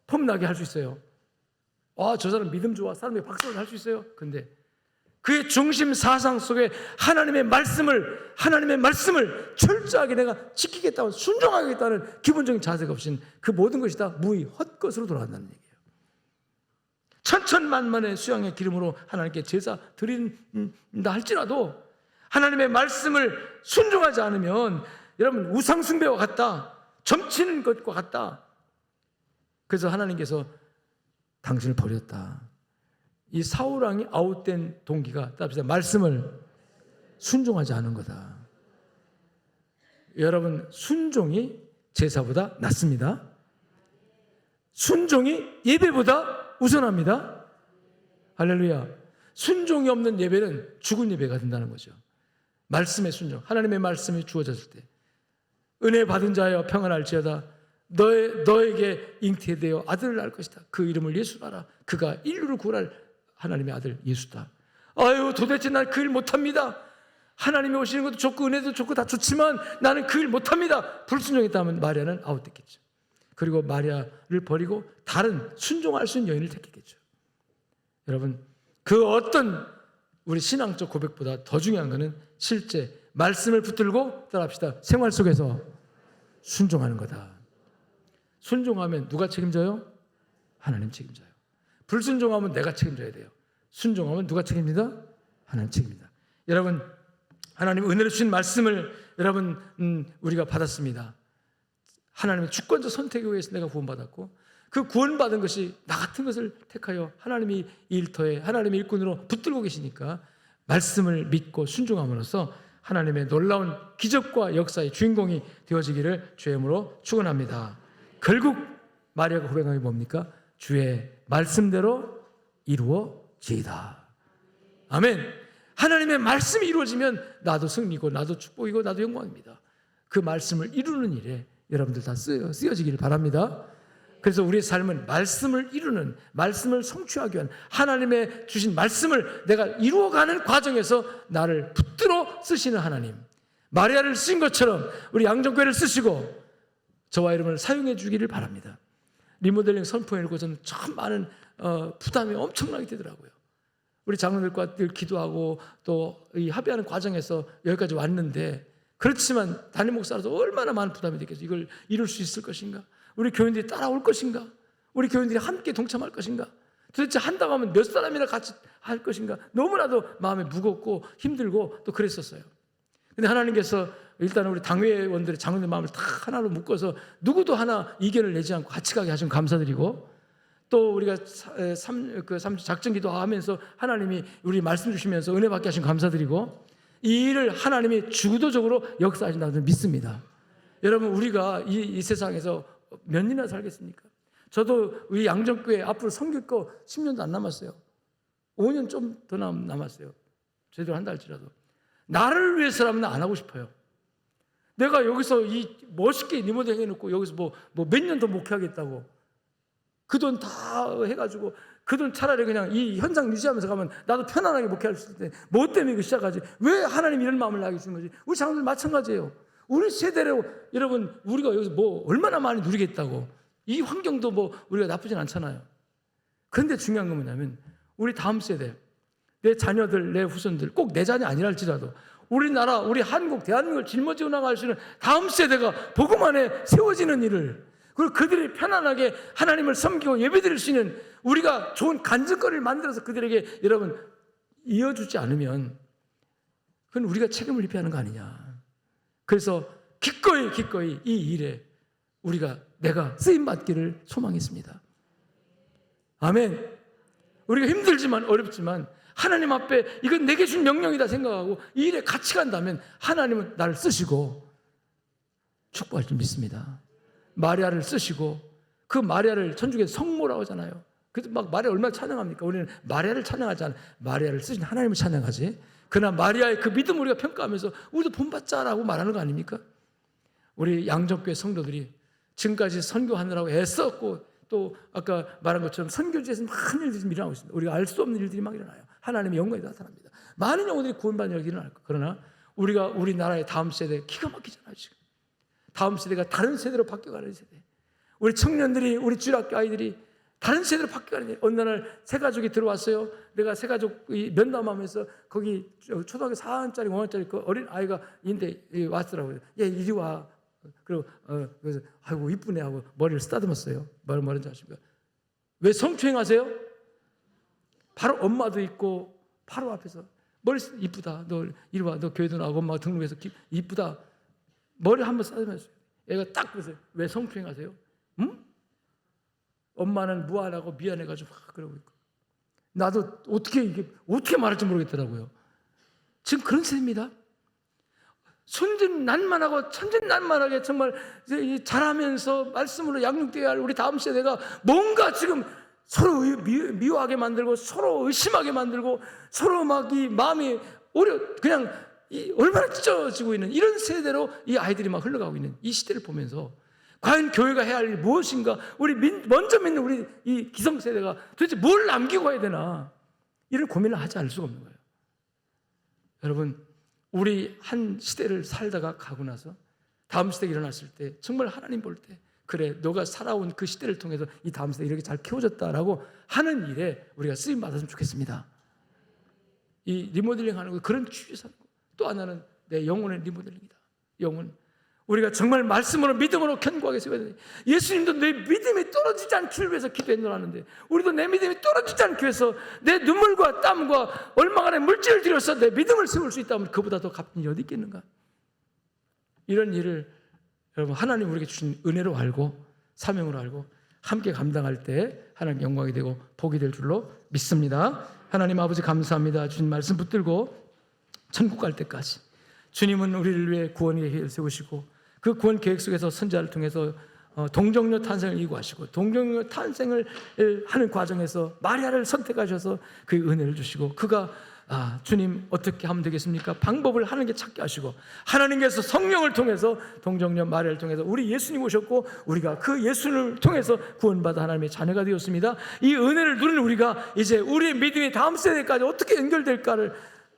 폼나게 할 수 있어요. 저 사람 믿음 좋아. 사람에게 박수를 할 수 있어요. 근데 그의 중심 사상 속에 하나님의 말씀을 철저하게 내가 지키겠다고 순종하겠다는 기본적인 자세가 없인 그 모든 것이 다 무의 헛것으로 돌아간다는 얘기예요. 천천만만의 수양의 기름으로 하나님께 제사 드린다 할지라도 하나님의 말씀을 순종하지 않으면 여러분 우상 숭배와 같다. 점치는 것과 같다. 그래서 하나님께서 당신을 버렸다. 이 사울 왕이 아웃된 동기가 답시다. 말씀을 순종하지 않은 거다. 여러분, 순종이 제사보다 낫습니다. 순종이 예배보다 우선합니다. 할렐루야. 순종이 없는 예배는 죽은 예배가 된다는 거죠. 말씀의 순종, 하나님의 말씀이 주어졌을 때 은혜 받은 자여 평안할지어다. 너에게 잉태되어 아들을 낳을 것이다. 그 이름을 예수라라. 그가 인류를 구원할 하나님의 아들 예수다. 도대체 난 그 일 못합니다. 하나님이 오시는 것도 좋고 은혜도 좋고 다 좋지만 나는 그 일 못합니다. 불순종했다면 마리아는 아웃됐겠죠. 그리고 마리아를 버리고 다른 순종할 수 있는 여인을 택했겠죠. 여러분, 그 어떤 우리 신앙적 고백보다 더 중요한 것은 실제 말씀을 붙들고 따라합시다. 생활 속에서 순종하는 거다. 순종하면 누가 책임져요? 하나님 책임져요. 불순종하면 내가 책임져야 돼요. 순종하면 누가 책임집니다? 하나님 책임입니다. 여러분, 하나님 은혜로 주신 말씀을 여러분 우리가 받았습니다. 하나님의 주권적 선택에 의해서 내가 구원받았고 그 구원받은 것이 나 같은 것을 택하여 하나님이 일터에 하나님의 일꾼으로 붙들고 계시니까 말씀을 믿고 순종함으로써 하나님의 놀라운 기적과 역사의 주인공이 되어지기를 주의 이름으로 축원합니다. 결국 마리아가 고백한 게 뭡니까? 주의 말씀대로 이루어지이다. 아멘. 하나님의 말씀이 이루어지면 나도 승리고 나도 축복이고 나도 영광입니다. 그 말씀을 이루는 일에 여러분들 다 쓰여지기를 바랍니다. 그래서 우리의 삶은 말씀을 이루는, 말씀을 성취하기 위한 하나님의 주신 말씀을 내가 이루어가는 과정에서 나를 붙들어 쓰시는 하나님, 마리아를 쓰신 것처럼 우리 양정교회를 쓰시고 저와 이름을 사용해 주기를 바랍니다. 리모델링 선포해놓고 저는 참 많은 부담이 엄청나게 되더라고요. 우리 장로들과 늘 기도하고 또 이 합의하는 과정에서 여기까지 왔는데, 그렇지만 담임 목사로서 얼마나 많은 부담이 되겠어요. 이걸 이룰 수 있을 것인가? 우리 교인들이 따라올 것인가? 우리 교인들이 함께 동참할 것인가? 도대체 한다고 하면 몇 사람이나 같이 할 것인가? 너무나도 마음이 무겁고 힘들고 또 그랬었어요. 근데 하나님께서 일단은 우리 당회원들의 장로들 마음을 다 하나로 묶어서 누구도 하나 이견을 내지 않고 같이 가게 하시면 감사드리고, 또 우리가 3주 작전기도 하면서 하나님이 우리 말씀 주시면서 은혜 받게 하시면 감사드리고, 이 일을 하나님이 주도적으로 역사하신다고 믿습니다. 여러분, 우리가 이 세상에서 몇 년이나 살겠습니까? 저도 우리 양정교회 앞으로 섬길 거 10년도 안 남았어요. 5년 좀 더 남았어요. 제대로 한다 할지라도. 나를 위해서라면 안 하고 싶어요. 내가 여기서 이 멋있게 리모델링 해놓고 여기서 뭐 몇 년 더 목회하겠다고 그 돈 다 해가지고 그 돈 차라리 그냥 이 현장 유지하면서 가면 나도 편안하게 목회할 수 있을 때 뭐 때문에 이거 시작하지? 왜 하나님 이런 마음을 나게 주는 거지? 우리 장로들 마찬가지예요. 우리 세대로 여러분 우리가 여기서 뭐 얼마나 많이 누리겠다고, 이 환경도 뭐 우리가 나쁘진 않잖아요. 그런데 중요한 건 뭐냐면 우리 다음 세대, 내 자녀들, 내 후손들, 꼭 내 자녀 아니랄지라도 우리나라, 우리 한국, 대한민국을 짊어지고 나갈 수 있는 다음 세대가 복음 안에 세워지는 일을, 그리고 그들이 편안하게 하나님을 섬기고 예배드릴 수 있는 우리가 좋은 간증거리를 만들어서 그들에게 여러분 이어주지 않으면 그건 우리가 책임을 입혀야 하는 거 아니냐. 그래서 기꺼이 이 일에 내가 쓰임받기를 소망했습니다. 아멘. 우리가 힘들지만 어렵지만 하나님 앞에 이건 내게 준 명령이다 생각하고 이 일에 같이 간다면 하나님은 나를 쓰시고 축복할 줄 믿습니다. 마리아를 쓰시고, 그 마리아를 천주교에 성모라고 하잖아요. 그래서 막 마리아 얼마나 찬양합니까? 우리는 마리아를 찬양하지 않아. 마리아를 쓰신 하나님을 찬양하지. 그러나 마리아의 그 믿음을 우리가 평가하면서 우리도 본받자라고 말하는 거 아닙니까? 우리 양정교회 성도들이 지금까지 선교하느라고 애썼고, 또 아까 말한 것처럼 선교지에서 많은 일들이 일어나고 있습니다. 우리가 알 수 없는 일들이 막 일어나요. 하나님의 영광이 나타납니다. 많은 영혼들이 구원받는 일이 일어날 거예요. 그러나 우리나라의 다음 세대 기가 막히잖아요. 지금 다음 세대가 다른 세대로 바뀌어가는 세대. 우리 청년들이, 우리 주일학교 아이들이 다른 세대로 바뀌어가는. 어느 날 새 가족이 들어왔어요. 내가 새 가족 면담하면서 거기 초등학교 4학년짜리 5학년짜리 그 어린 아이가 인데 왔더라고요. 얘 이리 와. 그리고 그래서 아이고 이쁘네 하고 머리를 쓰다듬었어요. 뭐라는지 아십니까? 왜 성추행하세요? 바로 엄마도 있고 바로 앞에서 머리 이쁘다. 너 이리 와. 너 교회도 나오고 엄마가 등록해서 이쁘다. 머리 한번 쓰다듬었어요. 애가 딱 그래서 왜 성추행하세요? 응? 엄마는 무안하고 미안해가지고 막 그러고 있고, 나도 어떻게 말할지 모르겠더라고요. 지금 그런 세대입니다. 순진난만하고 천진난만하게 정말 잘하면서 말씀으로 양육되어야 할 우리 다음 세대가 뭔가 지금 서로 미워하게 만들고 서로 의심하게 만들고 서로 막 이 마음이 그냥 얼마나 찢어지고 있는 이런 세대로 이 아이들이 막 흘러가고 있는 이 시대를 보면서 과연 교회가 해야 할 일이 무엇인가? 먼저 믿는 우리 이 기성세대가 도대체 뭘 남기고 가야 되나? 이런 고민을 하지 않을 수가 없는 거예요. 여러분, 우리 한 시대를 살다가 가고 나서 다음 시대가 일어났을 때 정말 하나님 볼 때 그래, 너가 살아온 그 시대를 통해서 이 다음 시대 이렇게 잘 키워졌다라고 하는 일에 우리가 쓰임 받았으면 좋겠습니다. 이 리모델링 하는 거 그런 취지에서 하는 거. 또 하나는 내 영혼의 리모델링이다. 영혼. 우리가 정말 말씀으로 믿음으로 견고하게 세워야 돼. 예수님도 내 믿음이 떨어지지 않기를 위해서 기도했노라는데 우리도 내 믿음이 떨어지지 않기 위해서 내 눈물과 땀과 얼마간의 물질을 들여서 내 믿음을 세울 수 있다면 그보다 더 값진 일이 어디 있겠는가? 이런 일을 여러분 하나님 우리에게 주신 은혜로 알고 사명으로 알고 함께 감당할 때 하나님 영광이 되고 복이 될 줄로 믿습니다. 하나님 아버지 감사합니다. 주님 말씀 붙들고 천국 갈 때까지 주님은 우리를 위해 구원의 계획을 세우시고 그 구원 계획 속에서 선지자를 통해서 동정녀 탄생을 이구하시고 동정녀 탄생을 하는 과정에서 마리아를 선택하셔서 그 은혜를 주시고 그가 주님 어떻게 하면 되겠습니까? 방법을 하는 게 찾게 하시고 하나님께서 성령을 통해서 동정녀 마리아를 통해서 우리 예수님 오셨고 우리가 그 예수님을 통해서 구원받아 하나님의 자녀가 되었습니다. 이 은혜를 누리는 우리가 이제 우리의 믿음이 다음 세대까지 어떻게 연결될까를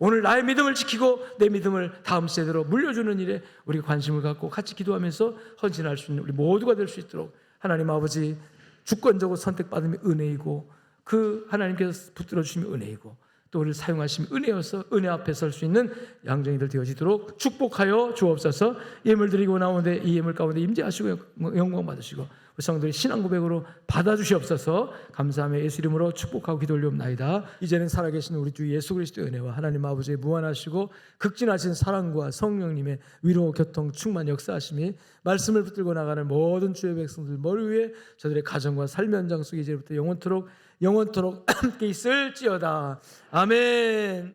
오늘 나의 믿음을 지키고 내 믿음을 다음 세대로 물려주는 일에 우리가 관심을 갖고 같이 기도하면서 헌신할 수 있는 우리 모두가 될 수 있도록 하나님 아버지 주권적으로 선택받으면 은혜이고 그 하나님께서 붙들어 주시면 은혜이고 또 우리를 사용하시면 은혜여서 은혜 앞에 설 수 있는 양정이들 되어지도록 축복하여 주옵소서. 예물 드리고 나오는데 이 예물 가운데 임재하시고 영광 받으시고 우리 성도들이 신앙 고백으로 받아주시옵소서. 감사하며 예수 이름으로 축복하고 기도 올리옵나이다. 이제는 살아계신 우리 주 예수 그리스도의 은혜와 하나님 아버지의 무한하시고 극진하신 사랑과 성령님의 위로 교통 충만 역사하심이 말씀을 붙들고 나가는 모든 주의 백성들 머리 위에 저들의 가정과 삶의 현장 속에 이제부터 영원토록 함께 있을지어다. 아멘.